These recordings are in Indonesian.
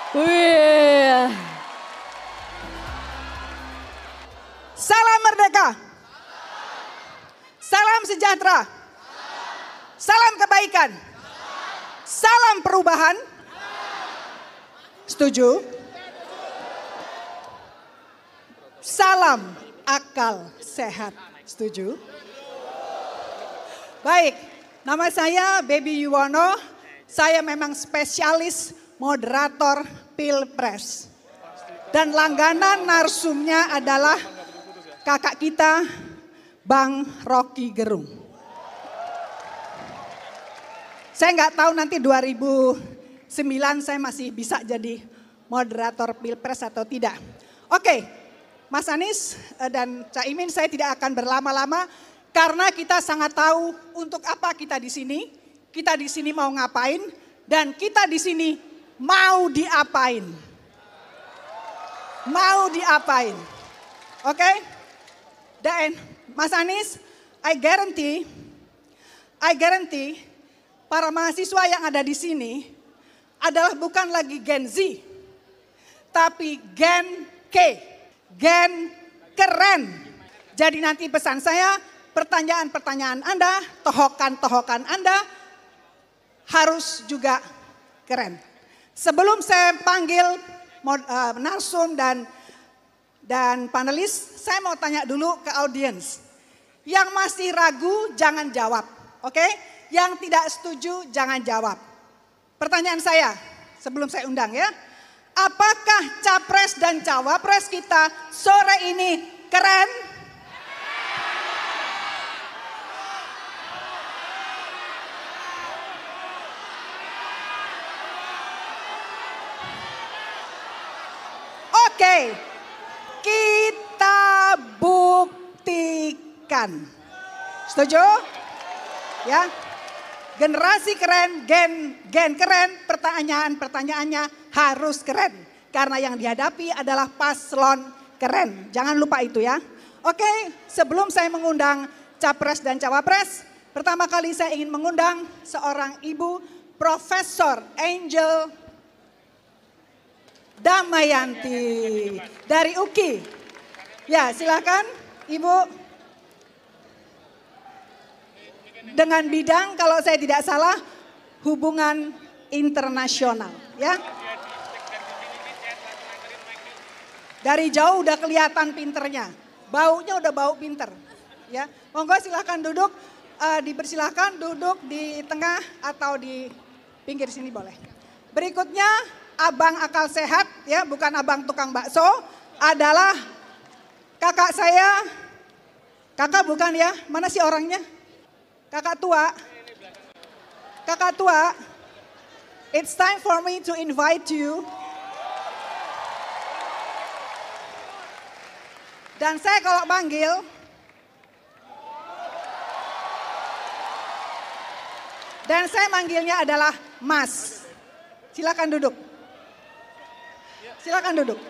Wih. Salam merdeka. Salam sejahtera. Salam kebaikan. Salam perubahan. Setuju? Salam akal sehat. Setuju? Baik, nama saya Baby Yuwono. Saya memang spesialis moderator Pilpres. Dan langganan narsumnya adalah kakak kita Bang Rocky Gerung. Saya nggak tahu nanti 2009 saya masih bisa jadi moderator Pilpres atau tidak. Oke, Mas Anies dan Caimin, saya tidak akan berlama-lama karena kita sangat tahu untuk apa kita di sini mau ngapain, dan kita di sini mau diapain. Mau diapain. Oke? Dan Mas Anies, I guarantee para mahasiswa yang ada di sini adalah bukan lagi Gen Z, tapi Gen K, Gen keren. Jadi nanti pesan saya, pertanyaan-pertanyaan Anda, tohokan-tohokan Anda harus juga keren. Sebelum saya panggil narsum dan panelis, saya mau tanya dulu ke audiens. Yang masih ragu jangan jawab, oke? Yang tidak setuju jangan jawab. Pertanyaan saya sebelum saya undang ya. Apakah capres dan cawapres kita sore ini keren? Oke, kita buktikan. Setuju? Ya. Generasi keren, gen keren, pertanyaannya harus keren. Karena yang dihadapi adalah paslon keren. Jangan lupa itu ya. Oke, sebelum saya mengundang capres dan cawapres, pertama kali saya ingin mengundang seorang ibu, Profesor Angel Damayanti dari UKI. Ya, silakan Ibu. Dengan bidang kalau saya tidak salah hubungan internasional, ya. Dari jauh udah kelihatan pinternya, baunya udah bau pinter, ya. Monggo silakan duduk, dipersilakan duduk di tengah atau di pinggir sini boleh. Berikutnya abang akal sehat, ya, bukan abang tukang bakso, adalah kakak saya. Kakak bukan ya, mana sih orangnya? Kakak tua, it's time for me to invite you. Dan saya kalau panggil, dan saya manggilnya adalah Mas. Silakan duduk. Silakan duduk.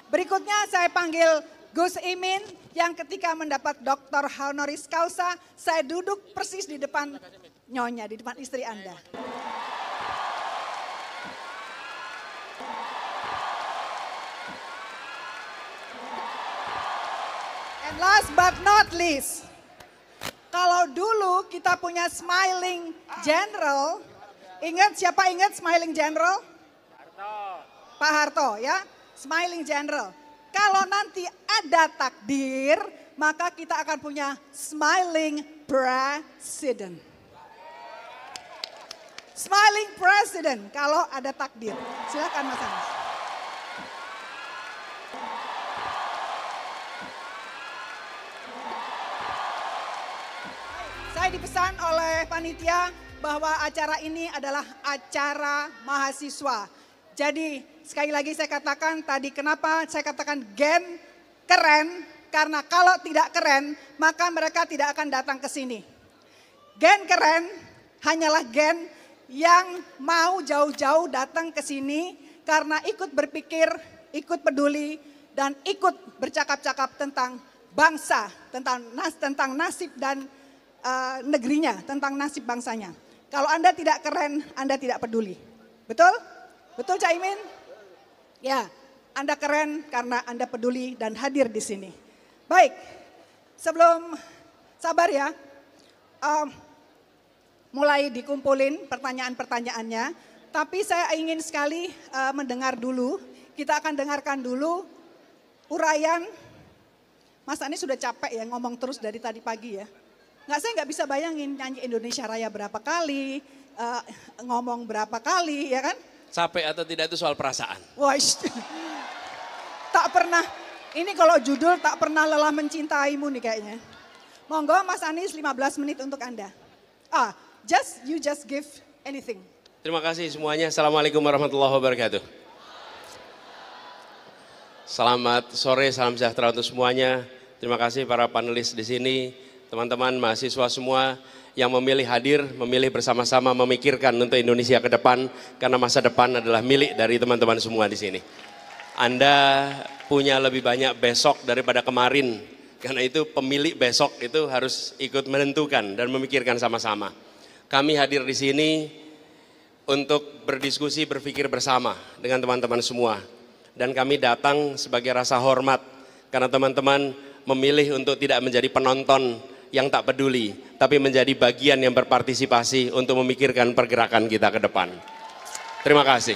Berikutnya saya panggil Gus Imin yang ketika mendapat Dr. Honoris Causa, saya duduk persis di depan nyonya, di depan istri Anda. And last but not least, kalau dulu kita punya Smiling General, siapa ingat Smiling General? Pak Harto ya, Smiling General. Kalau nanti ada takdir, maka kita akan punya Smiling President. Smiling President kalau ada takdir. Silakan Mas Anies. Saya dipesan oleh panitia bahwa acara ini adalah acara mahasiswa. Jadi sekali lagi saya katakan tadi kenapa saya katakan gen keren, karena kalau tidak keren maka mereka tidak akan datang ke sini. Gen keren hanyalah gen yang mau jauh-jauh datang ke sini karena ikut berpikir, ikut peduli, dan ikut bercakap-cakap tentang bangsa, tentang nasib dan negerinya, tentang nasib bangsanya. Kalau Anda tidak keren, Anda tidak peduli. Betul? Betul Caimin? Ya, Anda keren karena Anda peduli dan hadir di sini. Baik, sebelum sabar ya, mulai dikumpulin pertanyaan-pertanyaannya, tapi saya ingin sekali mendengar dulu, kita akan dengarkan dulu uraian. Mas Anies sudah capek ya ngomong terus dari tadi pagi ya. Saya nggak bisa bayangin nyanyi Indonesia Raya berapa kali, ngomong berapa kali ya kan. Capek atau tidak itu soal perasaan. Wah, tak pernah, ini kalau judul tak pernah lelah mencintaimu nih kayaknya. Monggo Mas Anies 15 menit untuk Anda. You just give anything. Terima kasih semuanya. Assalamualaikum warahmatullahi wabarakatuh. Selamat sore, salam sejahtera untuk semuanya. Terima kasih para panelis di sini, teman-teman mahasiswa semua yang memilih hadir, memilih bersama-sama memikirkan untuk Indonesia ke depan, karena masa depan adalah milik dari teman-teman semua di sini. Anda punya lebih banyak besok daripada kemarin, karena itu pemilik besok itu harus ikut menentukan dan memikirkan sama-sama. Kami hadir di sini untuk berdiskusi, berpikir bersama dengan teman-teman semua. Dan kami datang sebagai rasa hormat, karena teman-teman memilih untuk tidak menjadi penonton yang tak peduli, tapi menjadi bagian yang berpartisipasi untuk memikirkan pergerakan kita ke depan. Terima kasih.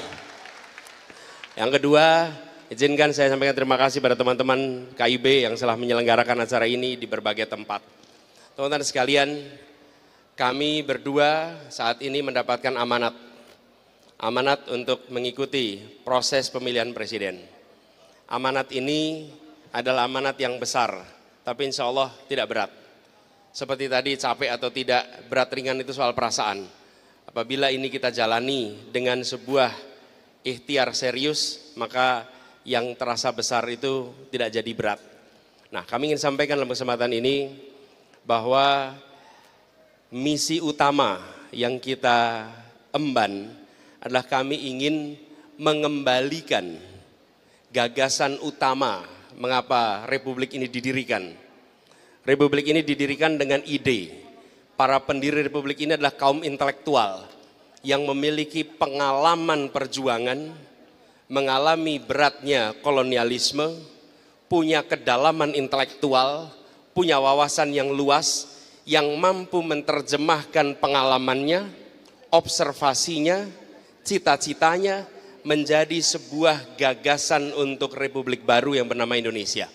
Yang kedua, izinkan saya sampaikan terima kasih pada teman-teman KIB yang telah menyelenggarakan acara ini di berbagai tempat. Teman-teman sekalian, kami berdua saat ini mendapatkan amanat untuk mengikuti proses pemilihan presiden. Amanat ini adalah amanat yang besar, tapi insya Allah tidak berat. Seperti tadi, capek atau tidak, berat ringan itu soal perasaan. Apabila ini kita jalani dengan sebuah ikhtiar serius, maka yang terasa besar itu tidak jadi berat. Nah, kami ingin sampaikan dalam kesempatan ini bahwa misi utama yang kita emban adalah kami ingin mengembalikan gagasan utama mengapa Republik ini didirikan. Republik ini didirikan dengan ide. Para pendiri Republik ini adalah kaum intelektual yang memiliki pengalaman perjuangan, mengalami beratnya kolonialisme, punya kedalaman intelektual, punya wawasan yang luas, yang mampu menerjemahkan pengalamannya, observasinya, cita-citanya menjadi sebuah gagasan untuk Republik baru yang bernama Indonesia.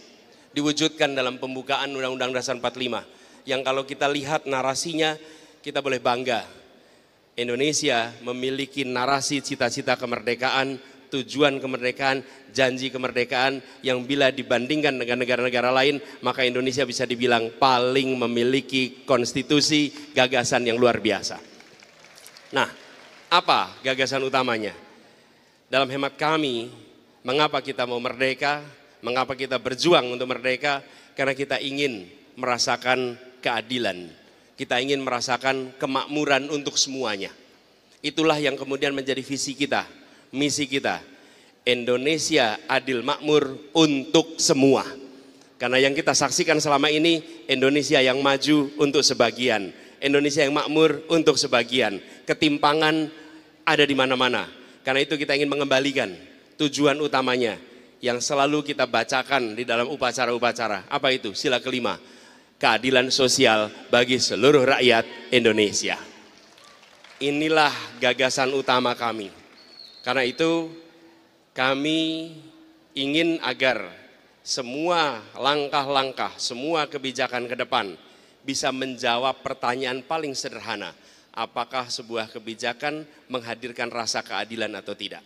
Diwujudkan dalam pembukaan Undang-Undang Dasar 45, yang kalau kita lihat narasinya, kita boleh bangga. Indonesia memiliki narasi cita-cita kemerdekaan, tujuan kemerdekaan, janji kemerdekaan, yang bila dibandingkan dengan negara-negara lain, maka Indonesia bisa dibilang paling memiliki konstitusi, gagasan yang luar biasa. Nah, apa gagasan utamanya? Dalam hemat kami, mengapa kita mau merdeka? Mengapa kita berjuang untuk merdeka? Karena kita ingin merasakan keadilan. Kita ingin merasakan kemakmuran untuk semuanya. Itulah yang kemudian menjadi visi kita, misi kita. Indonesia adil makmur untuk semua. Karena yang kita saksikan selama ini, Indonesia yang maju untuk sebagian. Indonesia yang makmur untuk sebagian. Ketimpangan ada di mana-mana. Karena itu kita ingin mengembalikan tujuan utamanya yang selalu kita bacakan di dalam upacara-upacara. Apa itu? Sila kelima, keadilan sosial bagi seluruh rakyat Indonesia. Inilah gagasan utama kami. Karena itu kami ingin agar semua langkah-langkah, semua kebijakan ke depan bisa menjawab pertanyaan paling sederhana. Apakah sebuah kebijakan menghadirkan rasa keadilan atau tidak?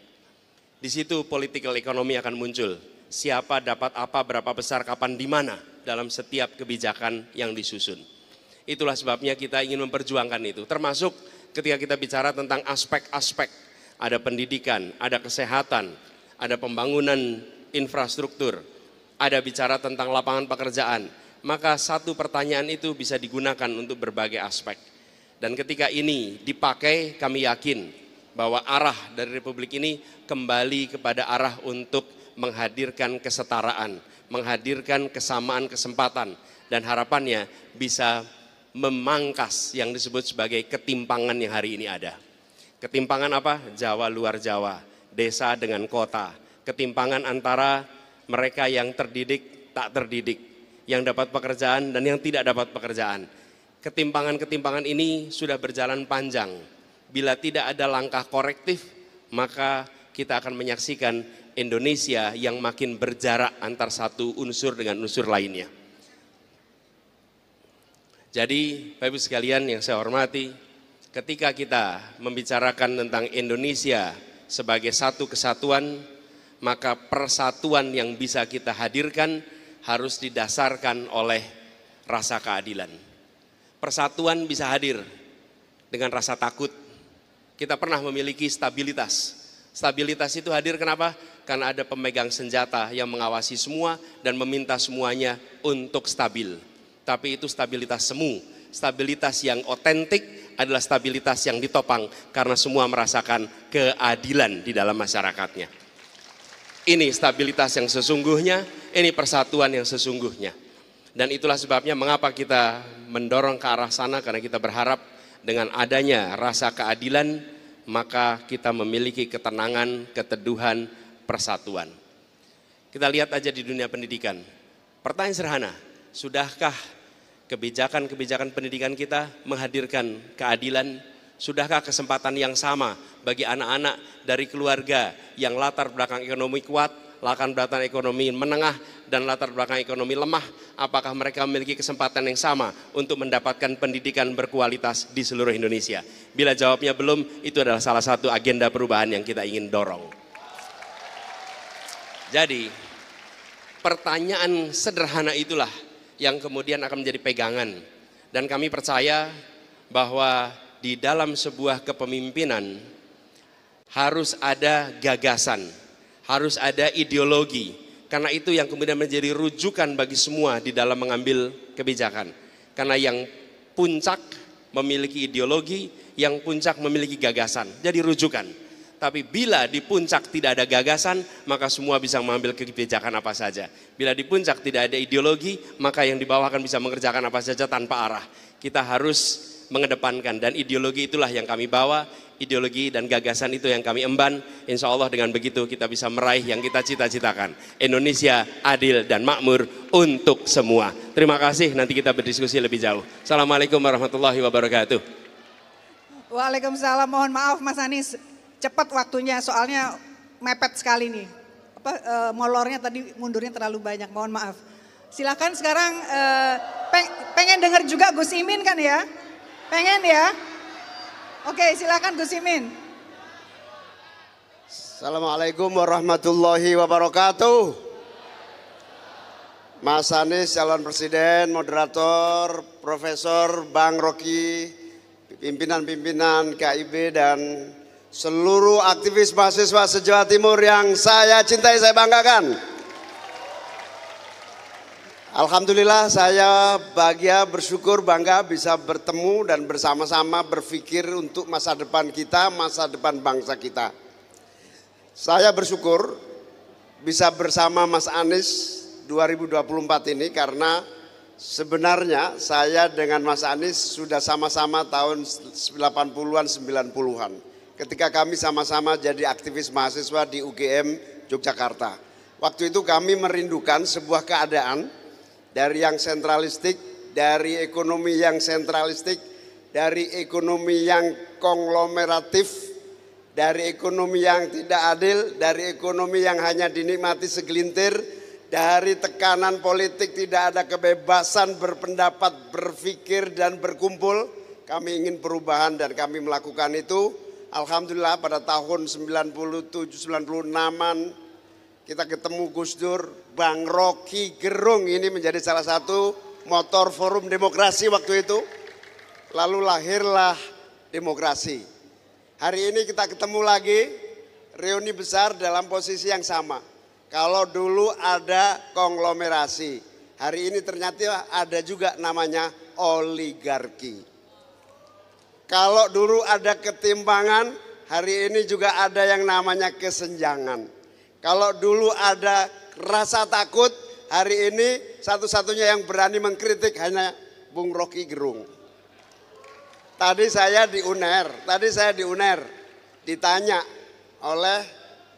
Di situ political economy akan muncul. Siapa dapat apa, berapa besar, kapan, di mana dalam setiap kebijakan yang disusun. Itulah sebabnya kita ingin memperjuangkan itu. Termasuk ketika kita bicara tentang aspek-aspek. Ada pendidikan, ada kesehatan, ada pembangunan infrastruktur, ada bicara tentang lapangan pekerjaan. Maka satu pertanyaan itu bisa digunakan untuk berbagai aspek. Dan ketika ini dipakai, kami yakin bahwa arah dari Republik ini kembali kepada arah untuk menghadirkan kesetaraan, menghadirkan kesamaan kesempatan, dan harapannya bisa memangkas yang disebut sebagai ketimpangan yang hari ini ada. Ketimpangan apa? Jawa luar Jawa, desa dengan kota, ketimpangan antara mereka yang terdidik, tak terdidik, yang dapat pekerjaan dan yang tidak dapat pekerjaan. Ketimpangan-ketimpangan ini sudah berjalan panjang. Bila tidak ada langkah korektif, maka kita akan menyaksikan Indonesia yang makin berjarak antar satu unsur dengan unsur lainnya. Jadi, Bapak Ibu sekalian yang saya hormati, ketika kita membicarakan tentang Indonesia sebagai satu kesatuan, maka persatuan yang bisa kita hadirkan harus didasarkan oleh rasa keadilan. Persatuan bisa hadir dengan rasa takut. Kita pernah memiliki stabilitas. Stabilitas itu hadir kenapa? Karena ada pemegang senjata yang mengawasi semua dan meminta semuanya untuk stabil. Tapi itu stabilitas semu. Stabilitas yang otentik adalah stabilitas yang ditopang karena semua merasakan keadilan di dalam masyarakatnya. Ini stabilitas yang sesungguhnya, ini persatuan yang sesungguhnya. Dan itulah sebabnya mengapa kita mendorong ke arah sana, karena kita berharap dengan adanya rasa keadilan, maka kita memiliki ketenangan, keteduhan, persatuan. Kita lihat aja di dunia pendidikan. Pertanyaan sederhana, sudahkah kebijakan-kebijakan pendidikan kita menghadirkan keadilan? Sudahkah kesempatan yang sama bagi anak-anak dari keluarga yang latar belakang ekonomi kuat, latar belakang ekonomi menengah, dan latar belakang ekonomi lemah, apakah mereka memiliki kesempatan yang sama untuk mendapatkan pendidikan berkualitas di seluruh Indonesia? Bila jawabnya belum, itu adalah salah satu agenda perubahan yang kita ingin dorong. Jadi, pertanyaan sederhana itulah yang kemudian akan menjadi pegangan. Dan kami percaya bahwa di dalam sebuah kepemimpinan harus ada gagasan, harus ada ideologi. Karena itu yang kemudian menjadi rujukan bagi semua di dalam mengambil kebijakan. Karena yang puncak memiliki ideologi, yang puncak memiliki gagasan. Jadi rujukan. Tapi bila di puncak tidak ada gagasan, maka semua bisa mengambil kebijakan apa saja. Bila di puncak tidak ada ideologi, maka yang di bawah akan bisa mengerjakan apa saja tanpa arah. Kita harus mengedepankan, dan ideologi itulah yang kami bawa, ideologi dan gagasan itu yang kami emban. Insya Allah dengan begitu kita bisa meraih yang kita cita-citakan. Indonesia adil dan makmur untuk semua. Terima kasih, nanti kita berdiskusi lebih jauh. Assalamualaikum warahmatullahi wabarakatuh. Waalaikumsalam, mohon maaf Mas Anies, cepat waktunya soalnya mepet sekali nih. Molornya tadi mundurnya terlalu banyak, mohon maaf. Silakan sekarang pengen dengar juga Gus Imin kan ya? Pengen ya? Oke, silakan Gus Imin. Assalamualaikum warahmatullahi wabarakatuh. Mas Anies, calon presiden, moderator, Profesor Bang Rocky, pimpinan-pimpinan KIB dan seluruh aktivis mahasiswa se-Jawa Timur yang saya cintai, saya banggakan. Alhamdulillah saya bahagia, bersyukur, bangga bisa bertemu dan bersama-sama berpikir untuk masa depan kita, masa depan bangsa kita. Saya bersyukur bisa bersama Mas Anies 2024 ini karena sebenarnya saya dengan Mas Anies sudah sama-sama tahun 80-an, 90-an. Ketika kami sama-sama jadi aktivis mahasiswa di UGM Yogyakarta. Waktu itu kami merindukan sebuah keadaan dari yang sentralistik, dari ekonomi yang sentralistik, dari ekonomi yang konglomeratif, dari ekonomi yang tidak adil, dari ekonomi yang hanya dinikmati segelintir, dari tekanan politik tidak ada kebebasan berpendapat, berpikir dan berkumpul. Kami ingin perubahan dan kami melakukan itu. Alhamdulillah pada tahun 97-96an kita ketemu Gus Dur, Bang Rocky Gerung ini menjadi salah satu motor forum demokrasi waktu itu. Lalu lahirlah demokrasi. Hari ini kita ketemu lagi, reuni besar dalam posisi yang sama. Kalau dulu ada konglomerasi, hari ini ternyata ada juga namanya oligarki. Kalau dulu ada ketimpangan, hari ini juga ada yang namanya kesenjangan. Kalau dulu ada rasa takut, hari ini satu-satunya yang berani mengkritik hanya Bung Rocky Gerung. Tadi saya di UNER, ditanya oleh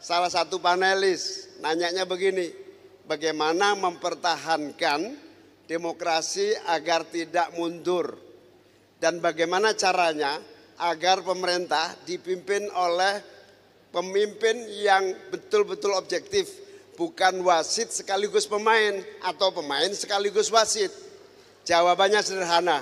salah satu panelis nanyanya begini, bagaimana mempertahankan demokrasi agar tidak mundur dan bagaimana caranya agar pemerintah dipimpin oleh pemimpin yang betul-betul objektif, bukan wasit sekaligus pemain atau pemain sekaligus wasit. Jawabannya sederhana,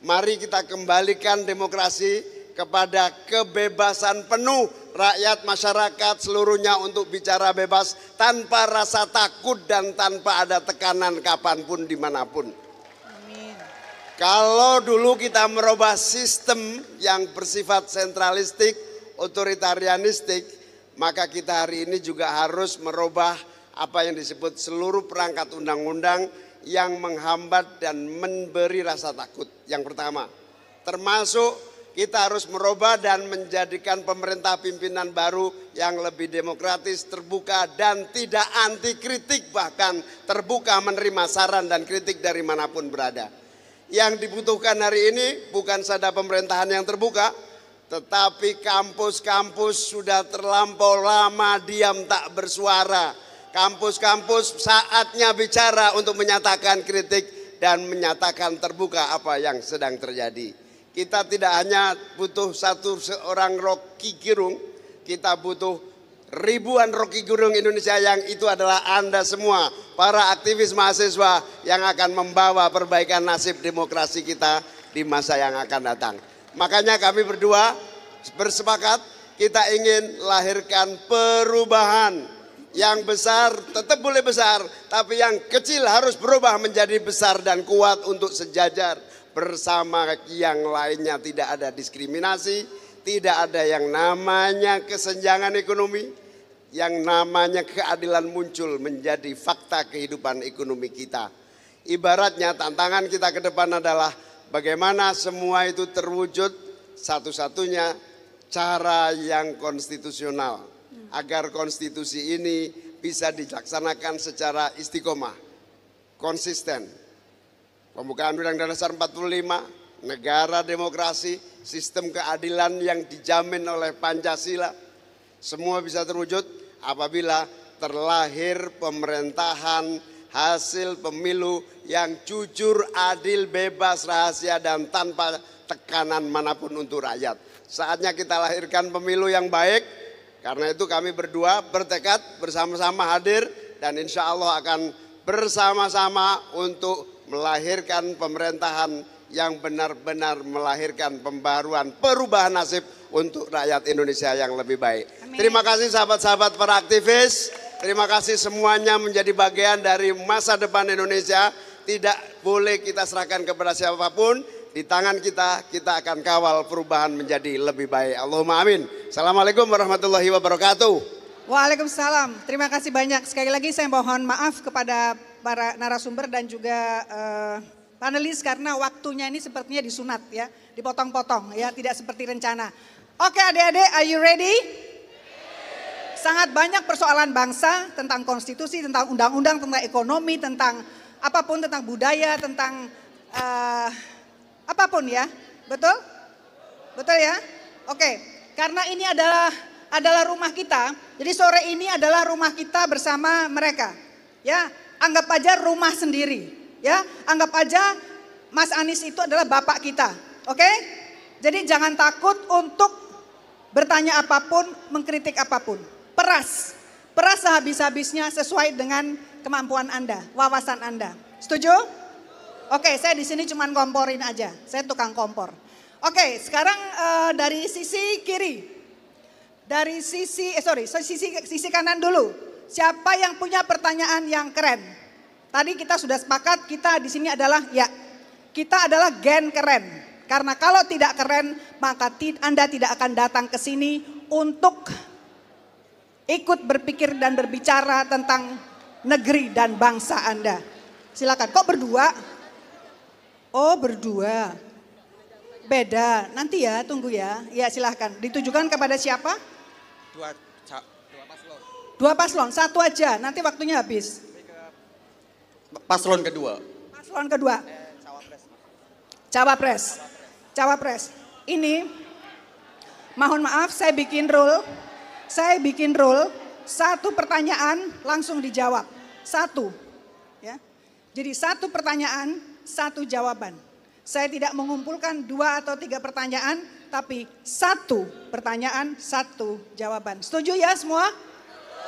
mari kita kembalikan demokrasi kepada kebebasan penuh rakyat masyarakat seluruhnya untuk bicara bebas tanpa rasa takut dan tanpa ada tekanan kapanpun dimanapun. Amin. Kalau dulu kita merubah sistem yang bersifat sentralistik, otoritarianistik, maka kita hari ini juga harus merubah apa yang disebut seluruh perangkat undang-undang yang menghambat dan memberi rasa takut. Yang pertama, termasuk kita harus merubah dan menjadikan pemerintah pimpinan baru yang lebih demokratis, terbuka dan tidak anti kritik, bahkan terbuka menerima saran dan kritik dari manapun berada. Yang dibutuhkan hari ini bukan saja pemerintahan yang terbuka, tetapi kampus-kampus sudah terlampau lama diam tak bersuara. Kampus-kampus saatnya bicara untuk menyatakan kritik dan menyatakan terbuka apa yang sedang terjadi. Kita tidak hanya butuh seorang Rocky Gerung, kita butuh ribuan Rocky Gerung Indonesia yang itu adalah Anda semua, para aktivis mahasiswa yang akan membawa perbaikan nasib demokrasi kita di masa yang akan datang. Makanya kami berdua bersepakat kita ingin lahirkan perubahan yang besar, tetap boleh besar, tapi yang kecil harus berubah menjadi besar dan kuat untuk sejajar bersama yang lainnya. Tidak ada diskriminasi, tidak ada yang namanya kesenjangan ekonomi, yang namanya keadilan muncul menjadi fakta kehidupan ekonomi kita. Ibaratnya tantangan kita ke depan adalah bagaimana semua itu terwujud, satu-satunya cara yang konstitusional agar konstitusi ini bisa dilaksanakan secara istiqomah, konsisten. Pembukaan Undang-Undang Dasar 45, negara demokrasi, sistem keadilan yang dijamin oleh Pancasila, semua bisa terwujud apabila terlahir pemerintahan hasil pemilu yang jujur, adil, bebas, rahasia dan tanpa tekanan manapun untuk rakyat. Saatnya kita lahirkan pemilu yang baik, karena itu kami berdua bertekad bersama-sama hadir dan insya Allah akan bersama-sama untuk melahirkan pemerintahan yang benar-benar melahirkan pembaruan, perubahan nasib untuk rakyat Indonesia yang lebih baik. Amin. Terima kasih sahabat-sahabat para aktivis, terima kasih semuanya menjadi bagian dari masa depan Indonesia. Tidak boleh kita serahkan kepada siapapun, di tangan kita, kita akan kawal perubahan menjadi lebih baik. Allahumma amin. Assalamualaikum warahmatullahi wabarakatuh. Waalaikumsalam. Terima kasih banyak. Sekali lagi saya mohon maaf kepada para narasumber dan juga panelis karena waktunya ini sepertinya disunat ya, dipotong-potong ya, tidak seperti rencana. Oke adik-adik, are you ready? Sangat banyak persoalan bangsa tentang konstitusi, tentang undang-undang, tentang ekonomi, tentang apapun, tentang budaya, tentang apapun ya, betul? Betul ya? Oke, karena ini adalah rumah kita, jadi sore ini adalah rumah kita bersama mereka. Ya, anggap aja rumah sendiri. Ya, anggap aja Mas Anies itu adalah bapak kita. Oke? Jadi jangan takut untuk bertanya apapun, mengkritik apapun. Peras sehabis-habisnya sesuai dengan kemampuan Anda, wawasan Anda. Setuju? Oke, saya di sini cuma komporin aja. Saya tukang kompor. Oke, sekarang dari sisi kiri. Dari sisi sisi kanan dulu. Siapa yang punya pertanyaan yang keren? Tadi kita sudah sepakat kita di sini adalah kita adalah gen keren. Karena kalau tidak keren maka Anda tidak akan datang ke sini untuk ikut berpikir dan berbicara tentang negeri dan bangsa Anda. Silakan. Kok berdua? Oh berdua. Beda. Nanti ya, tunggu ya. Ya silahkan. Ditujukan kepada siapa? Dua paslon, satu aja, nanti waktunya habis. Paslon kedua. Paslon kedua. Cawapres. Ini mohon maaf saya bikin rule satu pertanyaan langsung dijawab. Satu. Ya. Jadi satu pertanyaan, satu jawaban. Saya tidak mengumpulkan 2 atau 3 pertanyaan, tapi satu pertanyaan, satu jawaban. Setuju ya semua?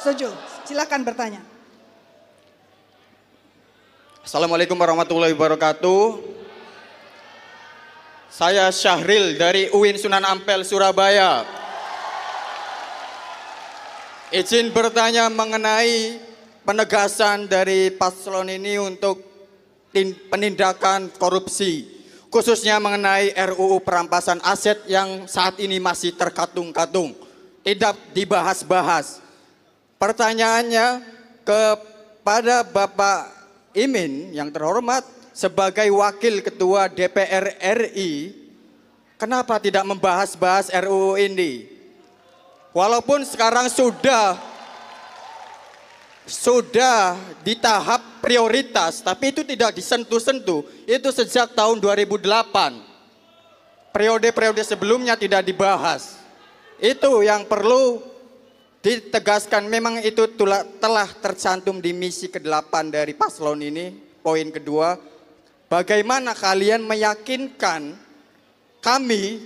Setuju. Silakan bertanya. Assalamualaikum warahmatullahi wabarakatuh. Saya Syahril dari UIN Sunan Ampel, Surabaya. Izin bertanya mengenai penegasan dari paslon ini untuk penindakan korupsi. Khususnya mengenai RUU perampasan aset yang saat ini masih terkatung-katung. Tidak dibahas-bahas. Pertanyaannya kepada Bapak Imin yang terhormat sebagai Wakil Ketua DPR RI, kenapa tidak membahas-bahas RUU ini? Walaupun sekarang sudah di tahap prioritas, tapi itu tidak disentuh-sentuh. Itu sejak tahun 2008. Periode-periode sebelumnya tidak dibahas. Itu yang perlu ditegaskan. Memang itu telah tercantum di misi ke-8 dari paslon ini. Poin kedua, bagaimana kalian meyakinkan kami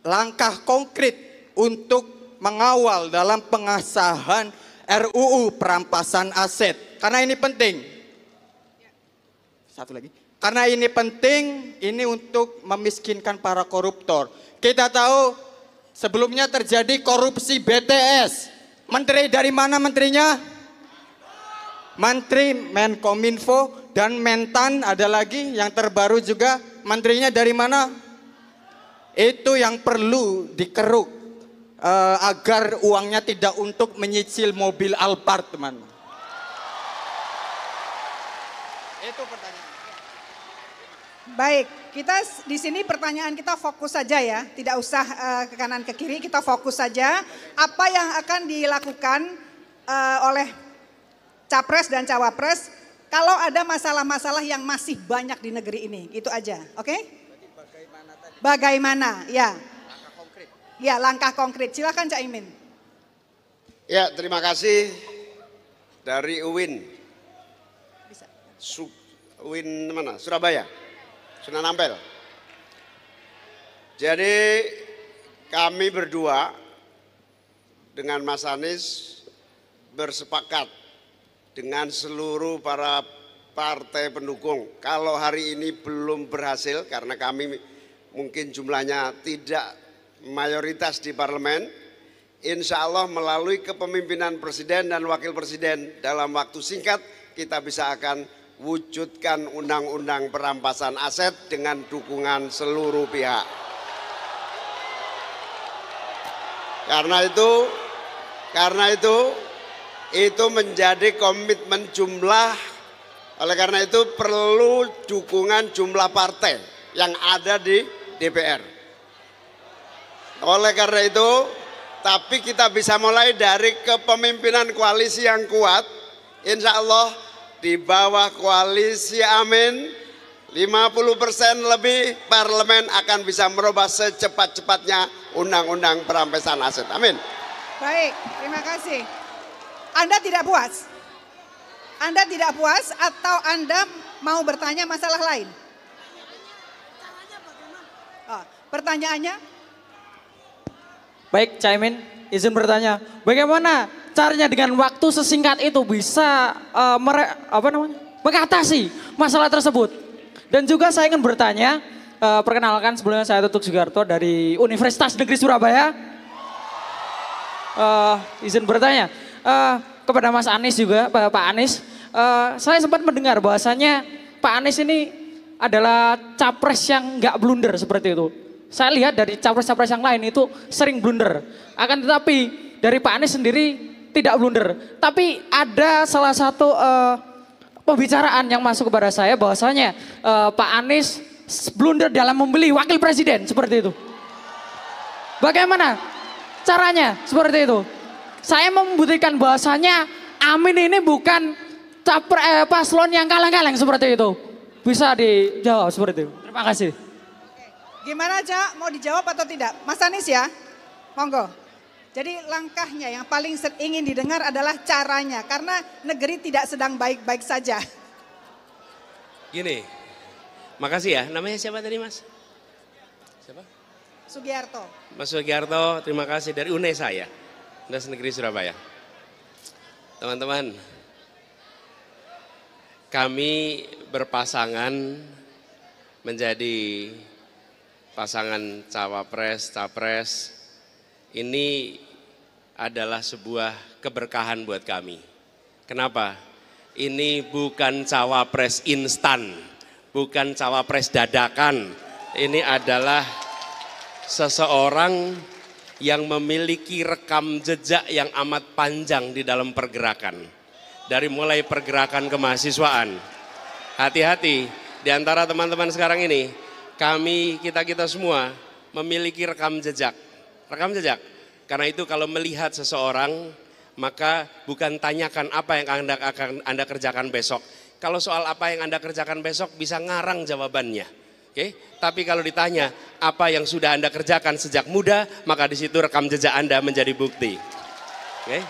langkah konkret untuk mengawal dalam pengesahan RUU perampasan aset. Karena ini penting. Satu lagi. Karena ini penting, ini untuk memiskinkan para koruptor. Kita tahu sebelumnya terjadi korupsi BTS. Menteri dari mana menterinya? Menteri Menkominfo dan Mentan, ada lagi yang terbaru juga. Menterinya dari mana? Itu yang perlu dikeruk. Agar uangnya tidak untuk menyicil mobil Alphard, teman. Itu pertanyaan. Baik, kita di sini pertanyaan kita fokus saja ya, tidak usah ke kanan ke kiri, kita fokus saja apa yang akan dilakukan oleh Capres dan Cawapres kalau ada masalah-masalah yang masih banyak di negeri ini, itu aja, oke? Bagaimana, ya. Ya, langkah konkret. Silakan Cak Imin. Ya, terima kasih dari UIN. Bisa. UIN mana? Surabaya. Sunan Ampel. Jadi kami berdua dengan Mas Anies bersepakat dengan seluruh para partai pendukung. Kalau hari ini belum berhasil karena kami mungkin jumlahnya tidak mayoritas di parlemen, insya Allah melalui kepemimpinan Presiden dan Wakil Presiden dalam waktu singkat kita bisa akan wujudkan undang-undang perampasan aset dengan dukungan seluruh pihak. Karena itu menjadi komitmen jumlah, oleh karena itu perlu dukungan jumlah partai yang ada di DPR. Oleh karena itu, tapi kita bisa mulai dari kepemimpinan koalisi yang kuat. Insya Allah di bawah koalisi Amin, 50% lebih parlemen akan bisa merubah secepat-cepatnya undang-undang perampasan aset. Amin. Baik, terima kasih. Anda tidak puas? Anda tidak puas atau Anda mau bertanya masalah lain? Oh, pertanyaannya? Baik, Caimin, izin bertanya, bagaimana caranya dengan waktu sesingkat itu bisa mengatasi masalah tersebut? Dan juga saya ingin bertanya, perkenalkan sebelumnya saya Tutuk Sugiarto dari Universitas Negeri Surabaya. Izin bertanya kepada Mas Anies juga, Pak Anies, saya sempat mendengar bahwasannya Pak Anies ini adalah capres yang nggak blunder seperti itu. Saya lihat dari capres-capres yang lain itu sering blunder. Akan tetapi dari Pak Anies sendiri tidak blunder. Tapi ada salah satu pembicaraan yang masuk kepada saya bahwasanya Pak Anies blunder dalam membeli wakil presiden seperti itu. Bagaimana caranya seperti itu? Saya membuktikan bahwasanya Amin ini bukan paslon yang kaleng-kaleng seperti itu. Bisa dijawab seperti itu. Terima kasih. Gimana Cak, mau dijawab atau tidak? Mas Anies ya, monggo. Jadi langkahnya yang paling ingin didengar adalah caranya, karena negeri tidak sedang baik-baik saja. Gini, makasih ya. Namanya siapa tadi Mas? Siapa? Sugiarto. Mas Sugiarto, terima kasih dari UNESA ya, Universitas Negeri Surabaya. Teman-teman, kami berpasangan menjadi pasangan cawapres, capres. Ini adalah sebuah keberkahan buat kami. Kenapa? Ini bukan cawapres instan, bukan cawapres dadakan. Ini adalah seseorang yang memiliki rekam jejak yang amat panjang di dalam pergerakan. Dari mulai pergerakan kemahasiswaan. Hati-hati, di antara teman-teman sekarang ini, kita semua memiliki rekam jejak. Rekam jejak. Karena itu kalau melihat seseorang, maka bukan tanyakan apa yang akan Anda kerjakan besok. Kalau soal apa yang Anda kerjakan besok bisa ngarang jawabannya. Oke? Tapi kalau ditanya apa yang sudah Anda kerjakan sejak muda, maka di situ rekam jejak Anda menjadi bukti. Oke?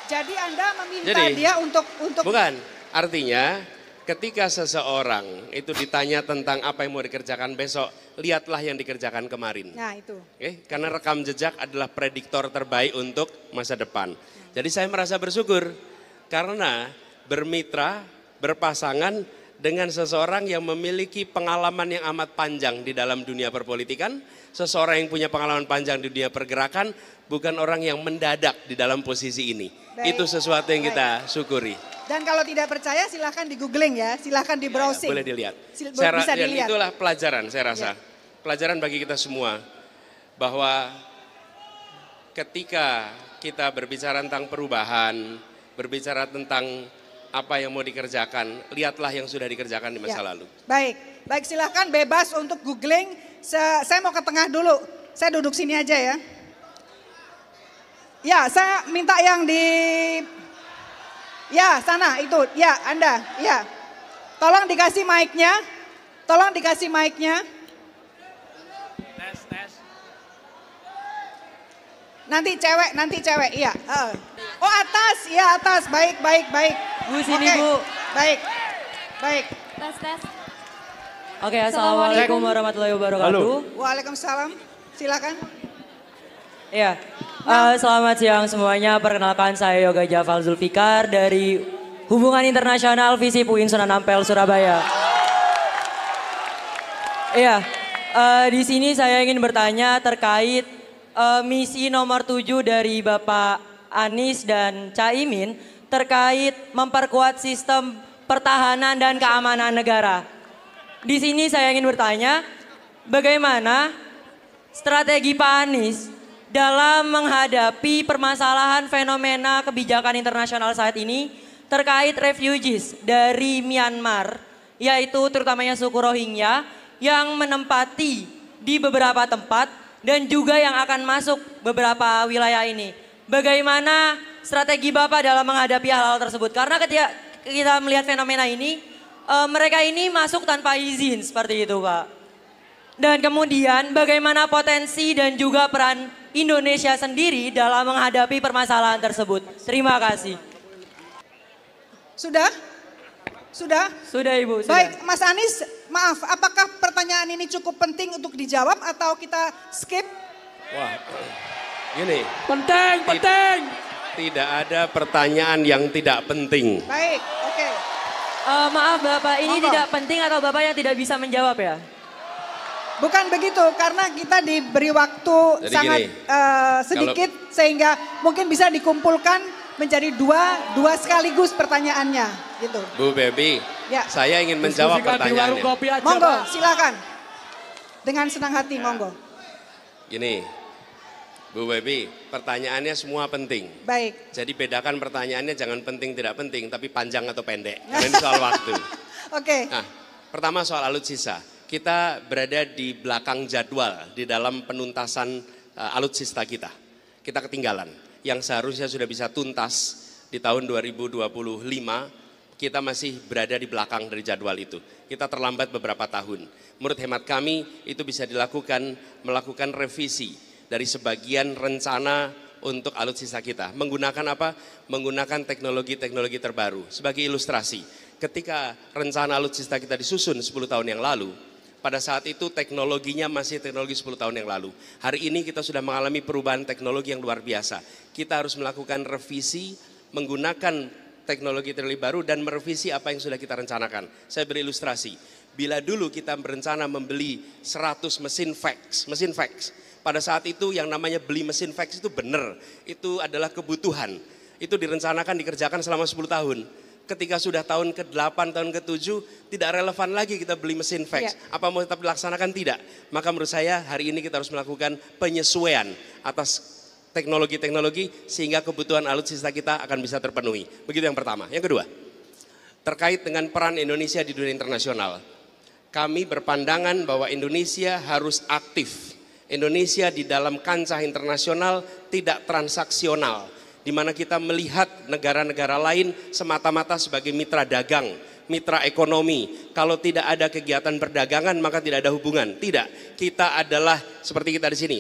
Jadi Anda meminta dia untuk Bukan, artinya ketika seseorang itu ditanya tentang apa yang mau dikerjakan besok, lihatlah yang dikerjakan kemarin. Nah itu. Oke, karena rekam jejak adalah prediktor terbaik untuk masa depan. Jadi saya merasa bersyukur karena bermitra, berpasangan dengan seseorang yang memiliki pengalaman yang amat panjang di dalam dunia perpolitikan, seseorang yang punya pengalaman panjang di dunia pergerakan, bukan orang yang mendadak di dalam posisi ini. Baik. Itu sesuatu yang kita syukuri. Dan kalau tidak percaya silahkan di googling ya, silahkan di browsing. Boleh dilihat. Bisa Dan dilihat. itulah pelajaran saya rasa. Pelajaran bagi kita semua bahwa ketika kita berbicara tentang perubahan, berbicara tentang apa yang mau dikerjakan, lihatlah yang sudah dikerjakan di masa lalu. Baik silahkan bebas untuk googling. Saya mau ke tengah dulu, saya duduk sini aja ya. Ya, saya minta yang di, ya sana itu, ya Anda, ya. Tolong dikasih mic-nya, Tes. Nanti cewek, iya. Oh atas, ya atas, baik. Bu sini Oke, Bu. Baik. Tes. Oke, assalamualaikum warahmatullahi wabarakatuh. Waalaikumsalam, silakan. Iya, selamat siang semuanya. Perkenalkan saya Yoga Jafal Zulfikar dari Hubungan Internasional Visip UIN Sunan Ampel Surabaya. Iya, di sini saya ingin bertanya terkait misi nomor 7 dari Bapak Anies dan Caimin terkait memperkuat sistem pertahanan dan keamanan negara. Di sini saya ingin bertanya, bagaimana strategi Pak Anies dalam menghadapi permasalahan fenomena kebijakan internasional saat ini terkait refugees dari Myanmar, yaitu terutamanya suku Rohingya yang menempati di beberapa tempat dan juga yang akan masuk beberapa wilayah ini. Bagaimana strategi Bapak dalam menghadapi hal-hal tersebut? Karena ketika kita melihat fenomena ini, mereka ini masuk tanpa izin seperti itu Pak. Dan kemudian bagaimana potensi dan juga peran Indonesia sendiri dalam menghadapi permasalahan tersebut. Terima kasih. Sudah? Sudah Ibu. Sudah. Baik, Mas Anies, maaf, apakah pertanyaan ini cukup penting untuk dijawab atau kita skip? Wah, gini. Penting. Tidak ada pertanyaan yang tidak penting. Baik, oke. Maaf Bapak, ini Monggo. tidak penting atau Bapak yang tidak bisa menjawab ya? Bukan begitu, karena kita diberi waktu Jadi sangat gini, sedikit sehingga mungkin bisa dikumpulkan menjadi dua sekaligus pertanyaannya, gitu. Bu Bebi, Ya. saya ingin menjawab pertanyaannya. Monggo, silakan. Dengan senang hati, monggo. Gini, Bu Bebi, pertanyaannya semua penting. Baik. Jadi bedakan pertanyaannya jangan penting tidak penting, tapi panjang atau pendek. Karena ini soal waktu. Oke. Nah, pertama soal alutsista. Kita berada di belakang jadwal di dalam penuntasan alutsista kita. Kita ketinggalan. Yang seharusnya sudah bisa tuntas di tahun 2025, kita masih berada di belakang dari jadwal itu. Kita terlambat beberapa tahun. Menurut hemat kami, itu bisa dilakukan, melakukan revisi dari sebagian rencana untuk alutsista kita. Menggunakan apa? Menggunakan teknologi-teknologi terbaru. Sebagai ilustrasi, ketika rencana alutsista kita disusun 10 tahun yang lalu, pada saat itu teknologinya masih teknologi 10 tahun yang lalu. Hari ini kita sudah mengalami perubahan teknologi yang luar biasa. Kita harus melakukan revisi, menggunakan teknologi-teknologi baru dan merevisi apa yang sudah kita rencanakan. Saya beri ilustrasi. Bila dulu kita berencana membeli 100 mesin fax, pada saat itu yang namanya beli mesin fax itu benar, itu adalah kebutuhan. Itu direncanakan dikerjakan selama 10 tahun. Ketika sudah tahun ke-8, tahun ke-7, tidak relevan lagi kita beli mesin fax. Apa mau tetap dilaksanakan? Tidak. Maka menurut saya hari ini kita harus melakukan penyesuaian atas teknologi-teknologi sehingga kebutuhan alutsista kita akan bisa terpenuhi. Begitu yang pertama. Yang kedua, terkait dengan peran Indonesia di dunia internasional. Kami berpandangan bahwa Indonesia harus aktif. Indonesia di dalam kancah internasional tidak transaksional, di mana kita melihat negara-negara lain semata-mata sebagai mitra dagang, mitra ekonomi. Kalau tidak ada kegiatan perdagangan maka tidak ada hubungan. Tidak, kita adalah seperti kita di sini.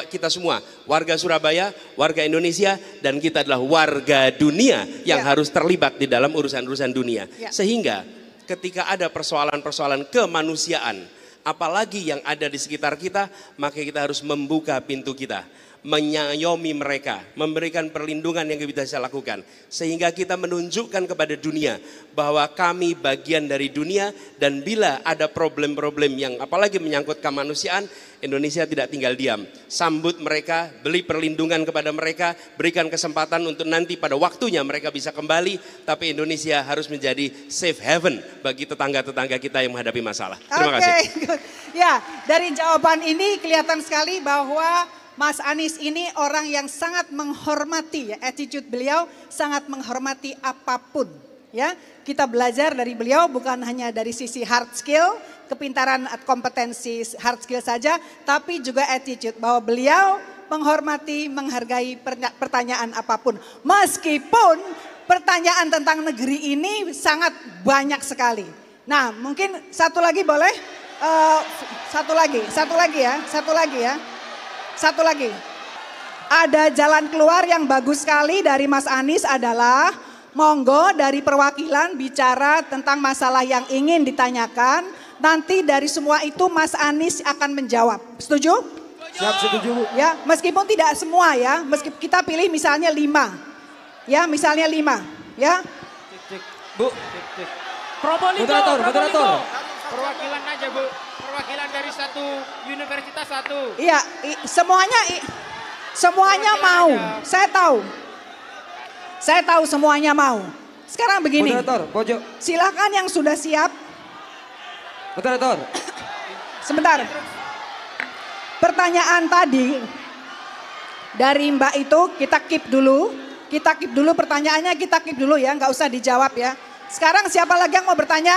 Kita semua warga Surabaya, warga Indonesia, dan kita adalah warga dunia yang harus terlibat di dalam urusan-urusan dunia. Sehingga ketika ada persoalan-persoalan kemanusiaan, apalagi yang ada di sekitar kita, maka kita harus membuka pintu kita, menyayomi mereka, memberikan perlindungan yang kita bisa lakukan. Sehingga kita menunjukkan kepada dunia bahwa kami bagian dari dunia, dan bila ada problem-problem yang apalagi menyangkut kemanusiaan, Indonesia tidak tinggal diam. Sambut mereka, beri perlindungan kepada mereka, berikan kesempatan untuk nanti pada waktunya mereka bisa kembali, tapi Indonesia harus menjadi safe haven bagi tetangga-tetangga kita yang menghadapi masalah. Terima kasih. Ya, dari jawaban ini kelihatan sekali bahwa Mas Anies ini orang yang sangat menghormati, ya, attitude beliau sangat menghormati apapun. Ya, kita belajar dari beliau bukan hanya dari sisi hard skill, kepintaran, kompetensi hard skill saja, tapi juga attitude bahwa beliau menghormati, menghargai pertanyaan apapun. Meskipun pertanyaan tentang negeri ini sangat banyak sekali. Nah, mungkin satu lagi boleh? Satu lagi. Ada jalan keluar yang bagus sekali dari Mas Anies adalah monggo dari perwakilan bicara tentang masalah yang ingin ditanyakan. Nanti dari semua itu Mas Anies akan menjawab. Setuju? Siap, setuju Bu. Ya, meskipun tidak semua ya. Meskipun kita pilih misalnya 5. Ya, misalnya 5. Ya. Bu. Moderator. Perwakilan aja Bu. Perwakilan dari satu universitas satu. Iya, semuanya mau. Saya tahu semuanya mau. Sekarang begini. Moderator, pojok. Silakan yang sudah siap. Moderator. Sebentar. Pertanyaan tadi dari Mbak itu kita keep dulu. Pertanyaannya kita keep dulu ya, nggak usah dijawab ya. Sekarang siapa lagi yang mau bertanya?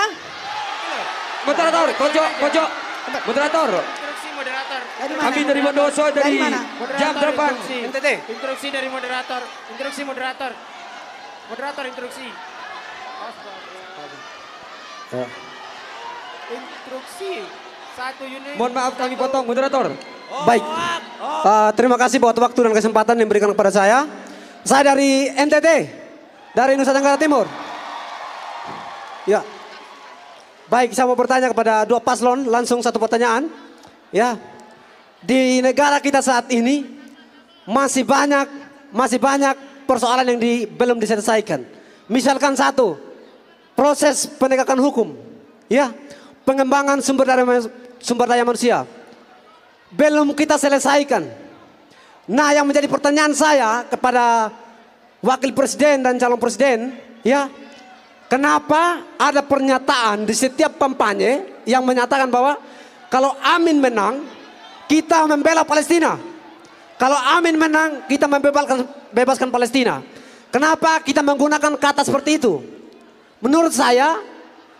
Moderator, pojok. Moderator. Instruksi moderator. Dari mana? Kami dari Bondoso dari jam 8. NTT. Instruksi dari moderator. Instruksi moderator. Moderator instruksi. Instruksi. Satu unit. Mohon maaf kami potong moderator. Baik, terima kasih buat waktu dan kesempatan yang diberikan kepada saya. Saya dari NTT, dari Nusa Tenggara Timur. Ya, baik, saya mau bertanya kepada dua paslon, langsung satu pertanyaan. Ya, di negara kita saat ini masih banyak persoalan yang belum diselesaikan. Misalkan satu, proses penegakan hukum, ya, pengembangan sumber daya manusia belum kita selesaikan. Nah, yang menjadi pertanyaan saya kepada wakil presiden dan calon presiden, ya, kenapa ada pernyataan di setiap kampanye yang menyatakan bahwa kalau Amin menang, kita membela Palestina. Kalau Amin menang, kita bebaskan Palestina. Kenapa kita menggunakan kata seperti itu? Menurut saya,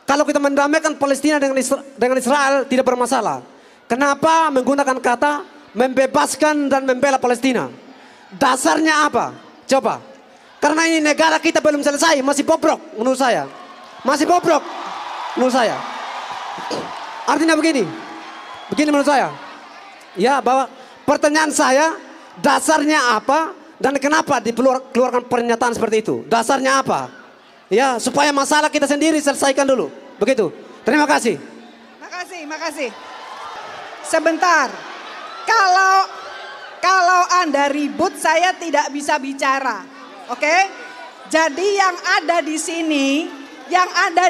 kalau kita mendamaikan Palestina dengan Israel tidak bermasalah. Kenapa menggunakan kata membebaskan dan membela Palestina? Dasarnya apa? Coba. Karena ini negara kita belum selesai, masih bobrok menurut saya. Masih bobrok menurut saya. Artinya begini menurut saya. Ya, bahwa pertanyaan saya, dasarnya apa Dan kenapa dikeluarkan pernyataan seperti itu? Dasarnya apa? Ya, supaya masalah kita sendiri selesaikan dulu. Begitu. Terima kasih. Makasih. Sebentar. Kalau Anda ribut, saya tidak bisa bicara. Oke? Jadi yang ada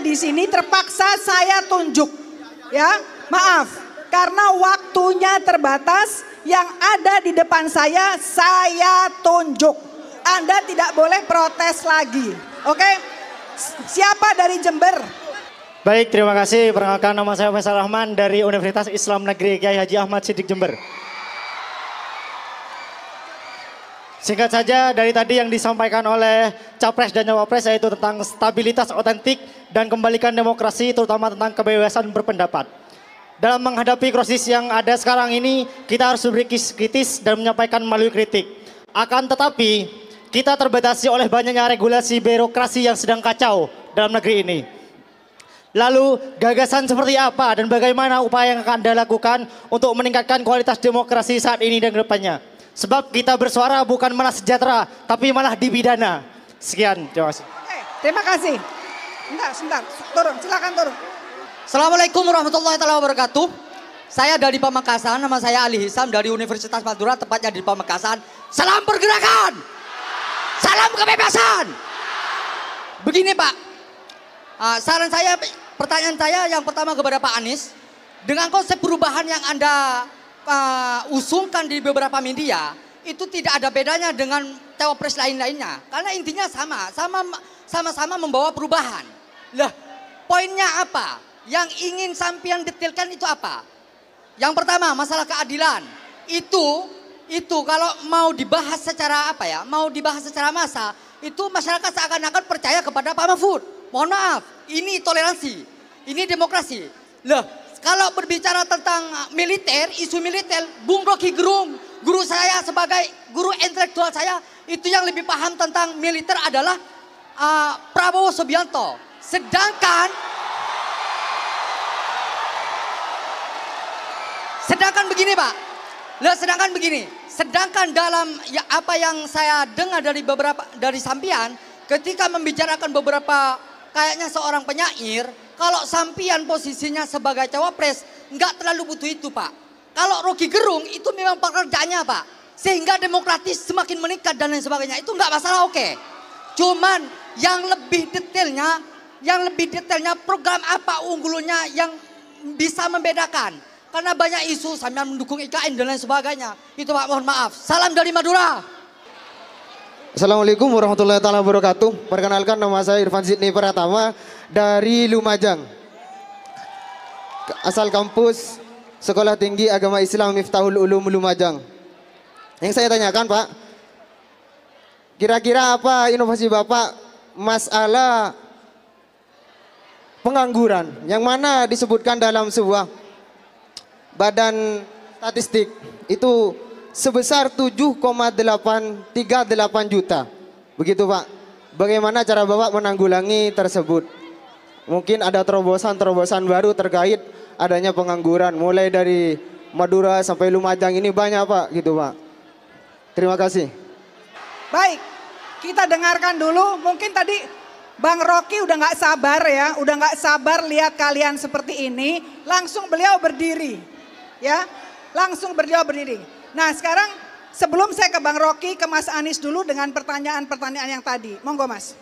di sini terpaksa saya tunjuk. Ya, maaf. Karena waktunya terbatas, yang ada di depan saya tunjuk. Anda tidak boleh protes lagi. Oke? Siapa dari Jember? Baik, terima kasih. Perkenalkan, nama saya Faisal Rahman dari Universitas Islam Negeri Kiai Haji Ahmad Siddiq Jember. Singkat saja, dari tadi yang disampaikan oleh Capres dan Cawapres yaitu tentang stabilitas otentik dan kembalikan demokrasi, terutama tentang kebebasan berpendapat. Dalam menghadapi krisis yang ada sekarang ini, kita harus kritis dan menyampaikan melalui kritik. Akan tetapi, kita terbatasi oleh banyaknya regulasi birokrasi yang sedang kacau dalam negeri ini. Lalu gagasan seperti apa dan bagaimana upaya yang akan Anda lakukan untuk meningkatkan kualitas demokrasi saat ini dan ke depannya? Sebab kita bersuara bukan malah sejahtera, tapi malah dipidana. Sekian, terima kasih. Oke, terima kasih. Sebentar, turun, silakan turun. Assalamualaikum warahmatullahi wabarakatuh. Saya dari Pamekasan, nama saya Ali Hisam dari Universitas Madura, tepatnya di Pamekasan. Salam pergerakan, salam kebebasan. Begini Pak, saran saya, pertanyaan saya yang pertama kepada Pak Anies, dengan konsep perubahan yang Anda usungkan di beberapa media, itu tidak ada bedanya dengan cawapres lain-lainnya. Karena intinya sama-sama membawa perubahan. Lah, poinnya apa? Yang ingin sampean detailkan itu apa? Yang pertama, masalah keadilan. Itu kalau mau dibahas secara mau dibahas secara massa, itu masyarakat seakan-akan percaya kepada Pak Mahfud. Mohon maaf, ini toleransi, ini demokrasi. Loh, kalau berbicara tentang militer, isu militer, Bung Rocky Gerung, guru saya sebagai guru intelektual saya, itu yang lebih paham tentang militer adalah Prabowo Subianto. Sedangkan begini Pak, sedangkan dalam apa yang saya dengar dari sampean, ketika membicarakan beberapa kayaknya seorang penyair, kalau sampean posisinya sebagai cawapres, nggak terlalu butuh itu Pak. Kalau Rocky Gerung itu memang pekerjaannya Pak, sehingga demokratis semakin meningkat dan lain sebagainya, itu nggak masalah, oke. Cuman yang lebih detailnya program apa unggulannya yang bisa membedakan. Karena banyak isu sampai mendukung IKN dan lain sebagainya. Itu Pak, mohon maaf. Salam dari Madura. Assalamualaikum warahmatullahi wabarakatuh. Perkenalkan, nama saya Irfan Sidney Pratama dari Lumajang. Asal kampus Sekolah Tinggi Agama Islam Miftahul Ulum Lumajang. Yang saya tanyakan Pak, kira-kira apa inovasi Bapak masalah pengangguran yang mana disebutkan dalam sebuah badan statistik itu sebesar 7,838 juta. Begitu Pak. Bagaimana cara Bapak menanggulangi tersebut? Mungkin ada terobosan-terobosan baru terkait adanya pengangguran. Mulai dari Madura sampai Lumajang ini banyak Pak, gitu Pak. Terima kasih. Baik, kita dengarkan dulu. Mungkin tadi Bang Rocky udah nggak sabar ya, udah nggak sabar lihat kalian seperti ini. Langsung beliau berdiri. Ya, langsung berdiri. Nah sekarang sebelum saya ke Bang Rocky, ke Mas Anies dulu dengan pertanyaan-pertanyaan yang tadi. Monggo Mas.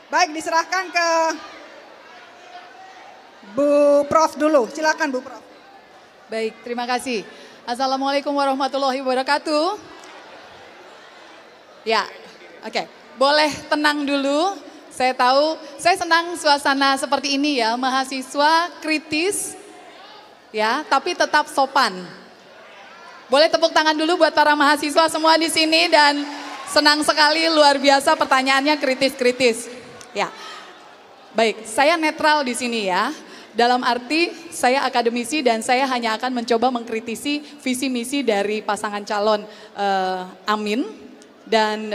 Baik diserahkan ke Bu Prof dulu. Silakan Bu Prof. Baik, terima kasih. Assalamualaikum warahmatullahi wabarakatuh. Ya, oke. Boleh tenang dulu. Saya tahu, saya senang suasana seperti ini ya, mahasiswa kritis. Ya, tapi tetap sopan. Boleh tepuk tangan dulu buat para mahasiswa semua di sini dan senang sekali, luar biasa pertanyaannya kritis-kritis. Ya, baik, saya netral di sini ya. Dalam arti saya akademisi dan saya hanya akan mencoba mengkritisi visi misi dari pasangan calon Amin. Dan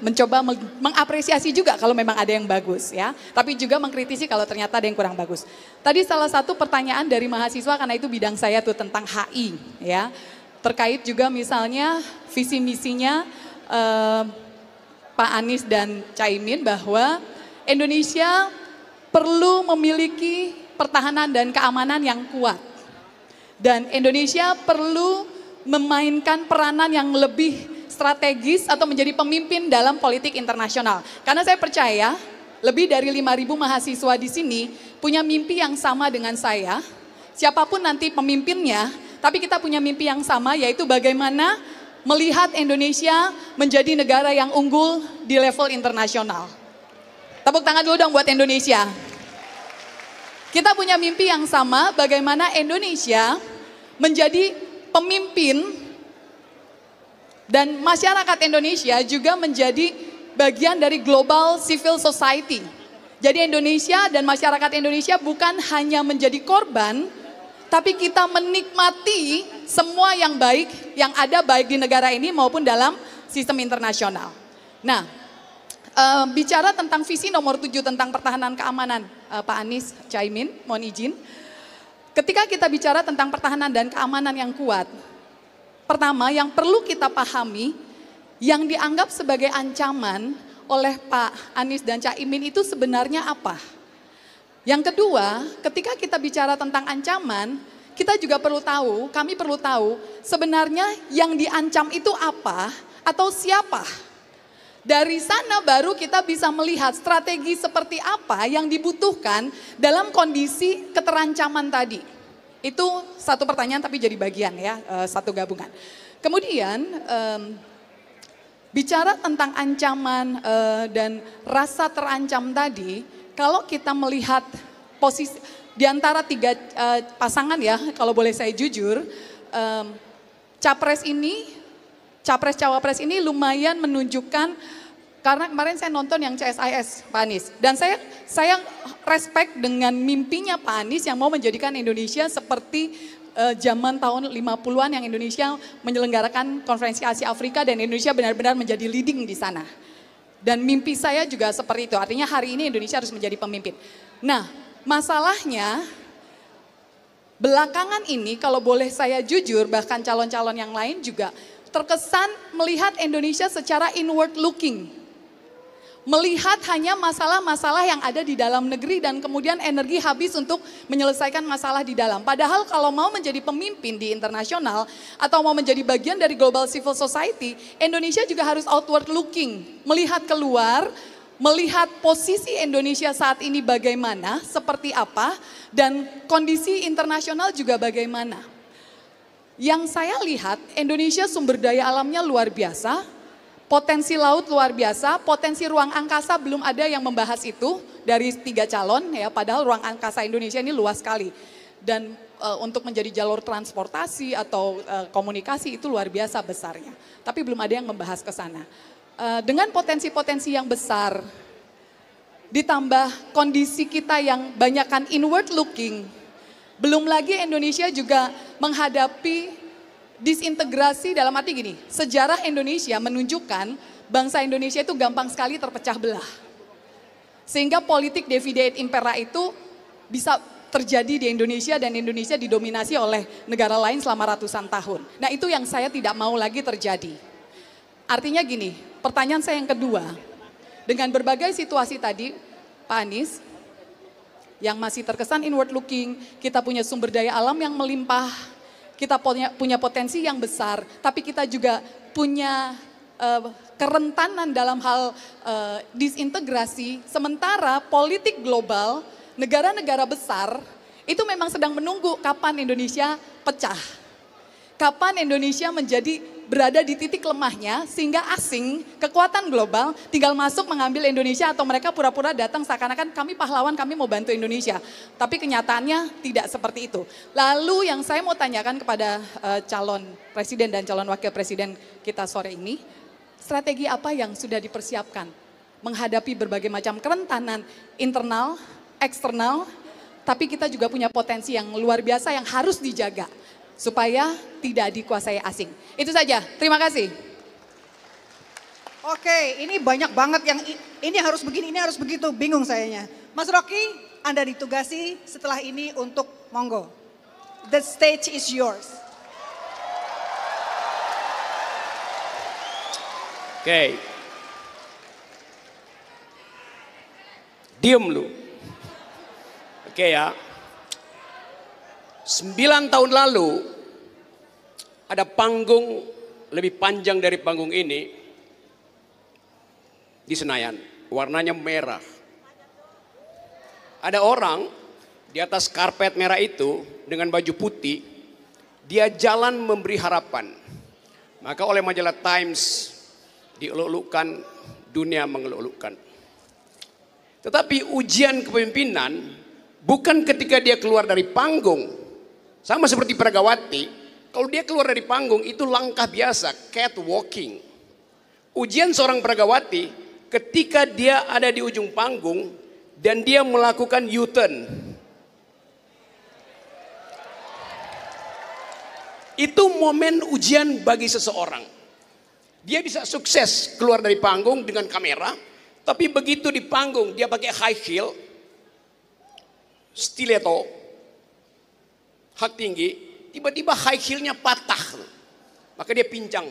mencoba mengapresiasi juga kalau memang ada yang bagus ya. Tapi juga mengkritisi kalau ternyata ada yang kurang bagus. Tadi salah satu pertanyaan dari mahasiswa karena itu bidang saya tuh tentang HI ya. terkait juga misalnya visi misinya Pak Anies dan Caimin bahwa Indonesia perlu memiliki pertahanan dan keamanan yang kuat. Dan Indonesia perlu memainkan peranan yang lebih strategis atau menjadi pemimpin dalam politik internasional. Karena saya percaya lebih dari 5.000 mahasiswa di sini punya mimpi yang sama dengan saya. Siapapun nanti pemimpinnya, tapi kita punya mimpi yang sama, yaitu bagaimana melihat Indonesia menjadi negara yang unggul di level internasional. Tepuk tangan dulu dong buat Indonesia. Kita punya mimpi yang sama, bagaimana Indonesia menjadi pemimpin dan masyarakat Indonesia juga menjadi bagian dari global civil society. Jadi Indonesia dan masyarakat Indonesia bukan hanya menjadi korban, tapi kita menikmati semua yang baik yang ada baik di negara ini maupun dalam sistem internasional. Nah, bicara tentang visi nomor 7 tentang pertahanan keamanan, Pak Anies, Caimin, mohon izin. Ketika kita bicara tentang pertahanan dan keamanan yang kuat, pertama yang perlu kita pahami, yang dianggap sebagai ancaman oleh Pak Anies dan Caimin itu sebenarnya apa? Yang kedua, ketika kita bicara tentang ancaman, kita juga perlu tahu, kami perlu tahu sebenarnya yang diancam itu apa atau siapa. Dari sana baru kita bisa melihat strategi seperti apa yang dibutuhkan dalam kondisi keterancaman tadi. Itu satu pertanyaan tapi jadi bagian ya, satu gabungan. Kemudian bicara tentang ancaman dan rasa terancam tadi, kalau kita melihat posisi di antara 3 pasangan ya, kalau boleh saya jujur, Capres-Cawapres ini lumayan menunjukkan, karena kemarin saya nonton yang CSIS Pak Anies, dan saya respect dengan mimpinya Pak Anies yang mau menjadikan Indonesia seperti zaman tahun 50-an yang Indonesia menyelenggarakan konferensi Asia Afrika dan Indonesia benar-benar menjadi leading di sana. Dan mimpi saya juga seperti itu, artinya hari ini Indonesia harus menjadi pemimpin. Nah, masalahnya belakangan ini kalau boleh saya jujur, bahkan calon-calon yang lain juga terkesan melihat Indonesia secara inward looking. Melihat hanya masalah-masalah yang ada di dalam negeri dan kemudian energi habis untuk menyelesaikan masalah di dalam. Padahal kalau mau menjadi pemimpin di internasional atau mau menjadi bagian dari global civil society, Indonesia juga harus outward looking. Melihat keluar, melihat posisi Indonesia saat ini bagaimana, seperti apa, dan kondisi internasional juga bagaimana. Yang saya lihat, Indonesia sumber daya alamnya luar biasa, potensi laut luar biasa, potensi ruang angkasa belum ada yang membahas itu dari 3 calon ya, padahal ruang angkasa Indonesia ini luas sekali. Dan untuk menjadi jalur transportasi atau komunikasi itu luar biasa besarnya. Tapi belum ada yang membahas ke sana. Dengan potensi-potensi yang besar, ditambah kondisi kita yang banyakkan inward looking, belum lagi Indonesia juga menghadapi disintegrasi dalam arti gini, sejarah Indonesia menunjukkan bangsa Indonesia itu gampang sekali terpecah belah. Sehingga politik divide et impera itu bisa terjadi di Indonesia dan Indonesia didominasi oleh negara lain selama ratusan tahun. Nah itu yang saya tidak mau lagi terjadi. Artinya gini, pertanyaan saya yang kedua, dengan berbagai situasi tadi Pak Anies, yang masih terkesan inward looking, kita punya sumber daya alam yang melimpah, kita punya potensi yang besar, tapi kita juga punya kerentanan dalam hal disintegrasi, sementara politik global, negara-negara besar, itu memang sedang menunggu kapan Indonesia pecah. Kapan Indonesia berada di titik lemahnya sehingga asing, kekuatan global tinggal masuk mengambil Indonesia atau mereka pura-pura datang seakan-akan kami pahlawan, kami mau bantu Indonesia. Tapi kenyataannya tidak seperti itu. Lalu yang saya mau tanyakan kepada calon presiden dan calon wakil presiden kita sore ini, strategi apa yang sudah dipersiapkan menghadapi berbagai macam kerentanan internal, eksternal, tapi kita juga punya potensi yang luar biasa yang harus dijaga supaya tidak dikuasai asing. Itu saja, terima kasih. Oke, ini banyak banget yang ini harus begini, ini harus begitu, bingung sayanya. Mas Rocky, Anda ditugasi setelah ini untuk monggo. The stage is yours. Oke. Diem lu. Oke ya. 9 tahun lalu ada panggung lebih panjang dari panggung ini di Senayan. Warnanya merah. Ada orang di atas karpet merah itu dengan baju putih. Dia jalan memberi harapan. Maka oleh majalah Times dieluk-elukkan, dunia mengeluk-elukkan. Tetapi ujian kepemimpinan bukan ketika dia keluar dari panggung. Sama seperti Peragawati, kalau dia keluar dari panggung itu langkah biasa, catwalking. Ujian seorang Peragawati ketika dia ada di ujung panggung dan dia melakukan U-turn. Itu momen ujian bagi seseorang. Dia bisa sukses keluar dari panggung dengan kamera, tapi begitu di panggung dia pakai high heel, stiletto, hak tinggi, tiba-tiba high heel-nya patah. Maka dia pincang.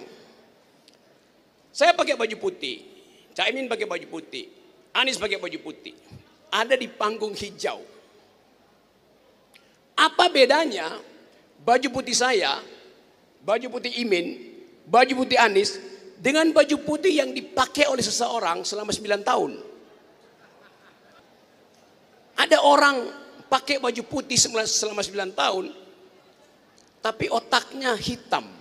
Saya pakai baju putih, Caimin pakai baju putih, Anies pakai baju putih. Ada di panggung hijau. Apa bedanya baju putih saya, baju putih Imin, baju putih Anies dengan baju putih yang dipakai oleh seseorang selama 9 tahun? Ada orang pakai baju putih selama 9 tahun, tapi otaknya hitam.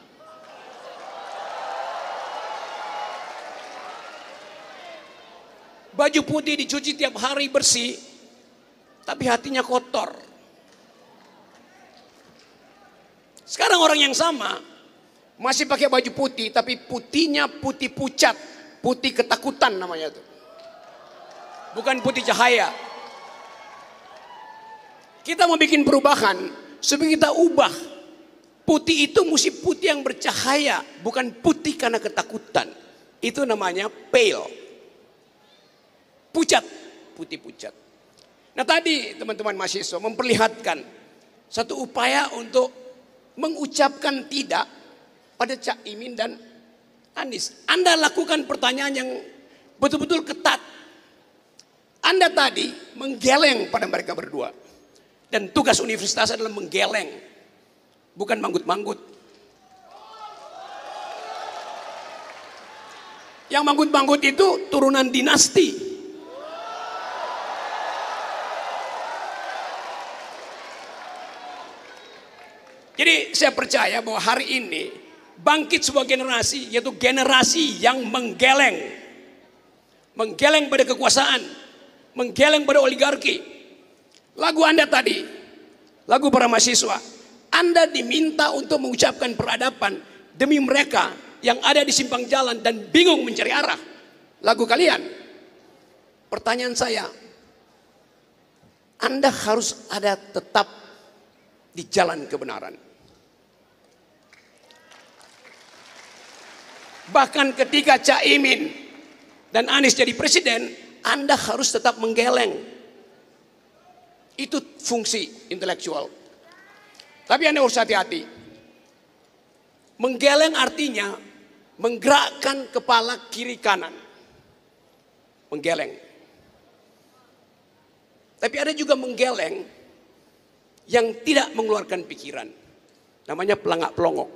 Baju putih dicuci tiap hari bersih, tapi hatinya kotor. Sekarang orang yang sama masih pakai baju putih, tapi putihnya putih pucat, putih ketakutan namanya itu. Bukan putih cahaya. Kita mau bikin perubahan supaya kita ubah. Putih itu mesti putih yang bercahaya, bukan putih karena ketakutan. Itu namanya pale. Pucat, putih pucat. Nah tadi teman-teman mahasiswa memperlihatkan satu upaya untuk mengucapkan tidak pada Cak Imin dan Anies. Anda lakukan pertanyaan yang betul-betul ketat. Anda tadi menggeleng pada mereka berdua. Dan tugas universitas adalah menggeleng, bukan manggut-manggut. Yang manggut-manggut itu turunan dinasti. Jadi saya percaya bahwa hari ini bangkit sebuah generasi, yaitu generasi yang menggeleng. Menggeleng pada kekuasaan, menggeleng pada oligarki. Lagu Anda tadi, lagu para mahasiswa, Anda diminta untuk mengucapkan peradaban demi mereka yang ada di simpang jalan dan bingung mencari arah. Lagu kalian. Pertanyaan saya, Anda harus ada tetap di jalan kebenaran. Bahkan ketika Cak Imin dan Anies jadi presiden, Anda harus tetap menggeleng. Itu fungsi intelektual. Tapi Anda harus hati-hati. Menggeleng artinya menggerakkan kepala kiri kanan. Menggeleng. Tapi ada juga menggeleng yang tidak mengeluarkan pikiran. Namanya pelangak-pelongok.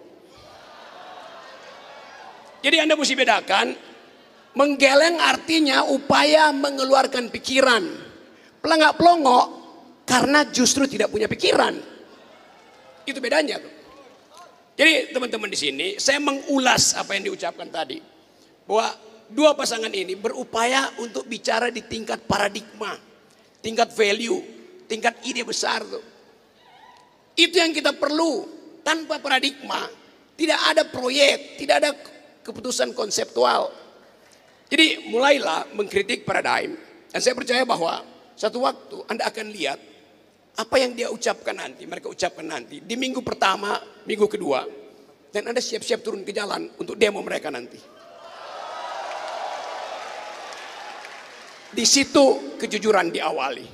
Jadi Anda mesti bedakan. Menggeleng artinya upaya mengeluarkan pikiran. Pelangak-pelongok karena justru tidak punya pikiran. Itu bedanya tuh. Jadi teman-teman di sini saya mengulas apa yang diucapkan tadi. Bahwa dua pasangan ini berupaya untuk bicara di tingkat paradigma, tingkat value, tingkat ide besar tuh. Itu yang kita perlu. Tanpa paradigma tidak ada proyek, tidak ada keputusan konseptual. Jadi mulailah mengkritik paradigm. Dan saya percaya bahwa satu waktu Anda akan lihat apa yang dia ucapkan nanti, mereka ucapkan nanti di minggu pertama, minggu kedua, dan Anda siap-siap turun ke jalan untuk demo mereka nanti. Di situ kejujuran diawali.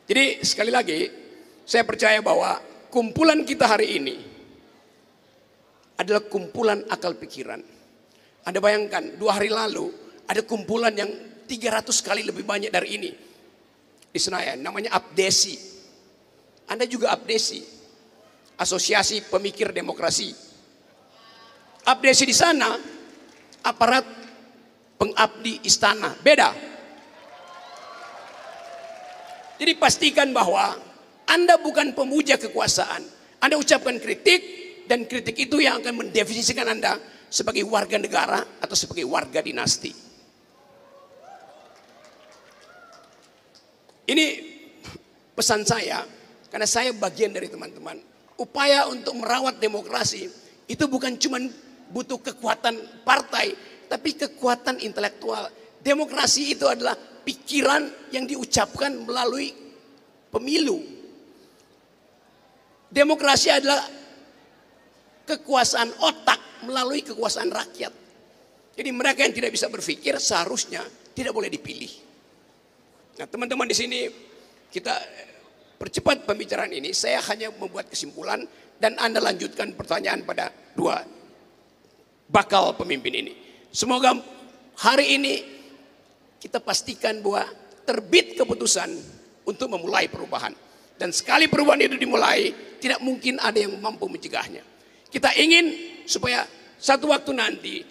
Jadi sekali lagi, saya percaya bahwa kumpulan kita hari ini adalah kumpulan akal pikiran. Anda bayangkan 2 hari lalu ada kumpulan yang 300 kali lebih banyak dari ini di Senayan, namanya Abdesi. Anda juga Abdesi, Asosiasi Pemikir Demokrasi. Abdesi di sana aparat pengabdi istana, beda. Jadi pastikan bahwa Anda bukan pemuja kekuasaan. Anda ucapkan kritik, dan kritik itu yang akan mendefinisikan Anda sebagai warga negara atau sebagai warga dinasti. Ini pesan saya, karena saya bagian dari teman-teman. Upaya untuk merawat demokrasi itu bukan cuma butuh kekuatan partai, tapi kekuatan intelektual. Demokrasi itu adalah pikiran yang diucapkan melalui pemilu. Demokrasi adalah kekuasaan otak melalui kekuasaan rakyat. Jadi mereka yang tidak bisa berpikir seharusnya tidak boleh dipilih. Nah, teman-teman di sini kita percepat pembicaraan ini. Saya hanya membuat kesimpulan dan Anda lanjutkan pertanyaan pada 2 bakal pemimpin ini. Semoga hari ini kita pastikan bahwa terbit keputusan untuk memulai perubahan. Dan sekali perubahan itu dimulai, tidak mungkin ada yang mampu mencegahnya. Kita ingin supaya satu waktu nanti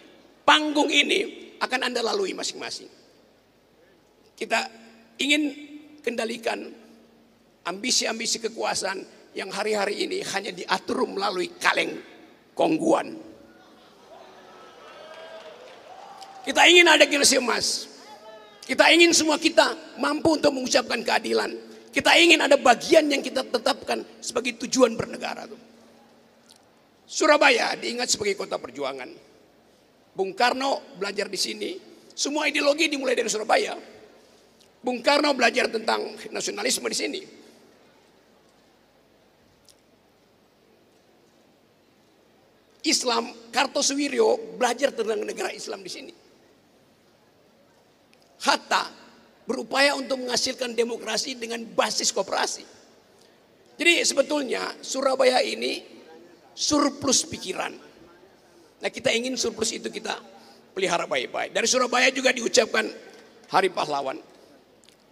panggung ini akan Anda lalui masing-masing. Kita ingin kendalikan ambisi-ambisi kekuasaan yang hari-hari ini hanya diatur melalui kaleng kongguan. Kita ingin ada generasi emas. Kita ingin semua kita mampu untuk mengucapkan keadilan. Kita ingin ada bagian yang kita tetapkan sebagai tujuan bernegara. Surabaya diingat sebagai kota perjuangan. Bung Karno belajar di sini. Semua ideologi dimulai dari Surabaya. Bung Karno belajar tentang nasionalisme di sini. Islam, Kartosuwiryo belajar tentang negara Islam di sini. Hatta berupaya untuk menghasilkan demokrasi dengan basis koperasi. Jadi sebetulnya Surabaya ini surplus pikiran. Nah, kita ingin surplus itu kita pelihara baik-baik. Dari Surabaya juga diucapkan Hari Pahlawan.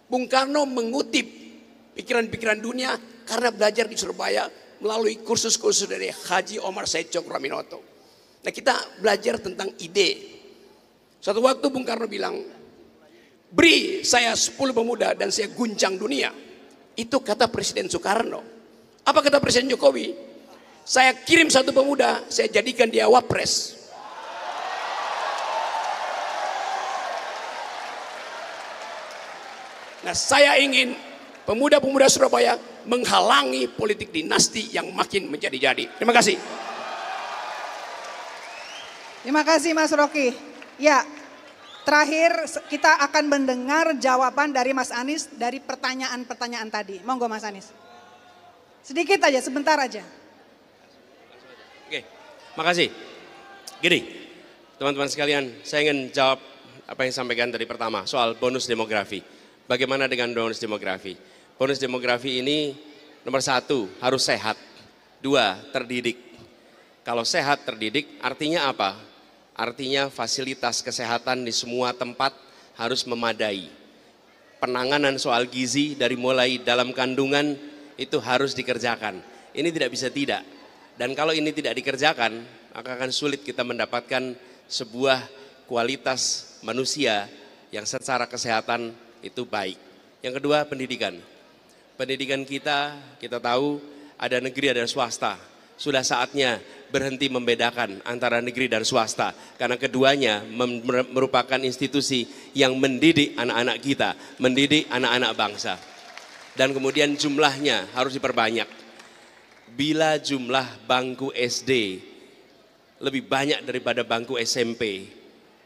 Bung Karno mengutip pikiran-pikiran dunia karena belajar di Surabaya melalui kursus-kursus dari Haji Omar Said Cokroaminoto. Nah, kita belajar tentang ide. Suatu waktu Bung Karno bilang, beri saya 10 pemuda dan saya guncang dunia. Itu kata Presiden Soekarno. Apa kata Presiden Jokowi? Saya kirim 1 pemuda, saya jadikan dia wapres. Nah, saya ingin pemuda-pemuda Surabaya menghalangi politik dinasti yang makin menjadi-jadi. Terima kasih. Terima kasih Mas Rocky. Ya, terakhir kita akan mendengar jawaban dari Mas Anies dari pertanyaan-pertanyaan tadi. Monggo Mas Anies. Sedikit aja, sebentar aja. Oke, makasih. Gini, teman-teman sekalian, saya ingin jawab apa yang disampaikan tadi pertama soal bonus demografi. Bagaimana dengan bonus demografi? Bonus demografi ini nomor 1 harus sehat, 2 terdidik. Kalau sehat terdidik artinya apa? Artinya fasilitas kesehatan di semua tempat harus memadai. Penanganan soal gizi dari mulai dalam kandungan itu harus dikerjakan. Ini tidak bisa tidak. Dan kalau ini tidak dikerjakan, maka akan sulit kita mendapatkan sebuah kualitas manusia yang secara kesehatan itu baik. Yang kedua, pendidikan. Pendidikan kita tahu ada negeri ada swasta. Sudah saatnya berhenti membedakan antara negeri dan swasta. Karena keduanya merupakan institusi yang mendidik anak-anak kita, mendidik anak-anak bangsa. Dan kemudian jumlahnya harus diperbanyak. Bila jumlah bangku SD lebih banyak daripada bangku SMP,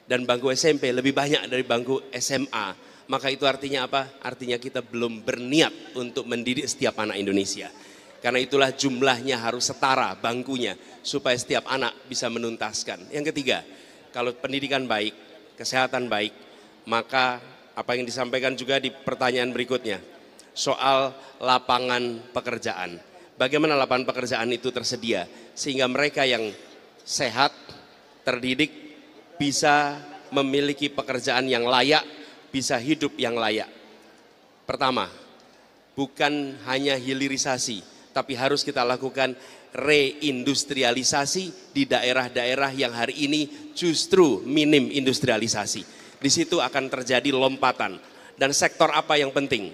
dan bangku SMP lebih banyak dari bangku SMA, maka itu artinya apa? Artinya kita belum berniat untuk mendidik setiap anak Indonesia. Karena itulah jumlahnya harus setara bangkunya supaya setiap anak bisa menuntaskan. Yang ketiga, kalau pendidikan baik, kesehatan baik, maka apa yang disampaikan juga di pertanyaan berikutnya soal lapangan pekerjaan. Bagaimana lapangan pekerjaan itu tersedia sehingga mereka yang sehat, terdidik, bisa memiliki pekerjaan yang layak, bisa hidup yang layak. Pertama, bukan hanya hilirisasi, tapi harus kita lakukan reindustrialisasi di daerah-daerah yang hari ini justru minim industrialisasi. Di situ akan terjadi lompatan. Dan sektor apa yang penting?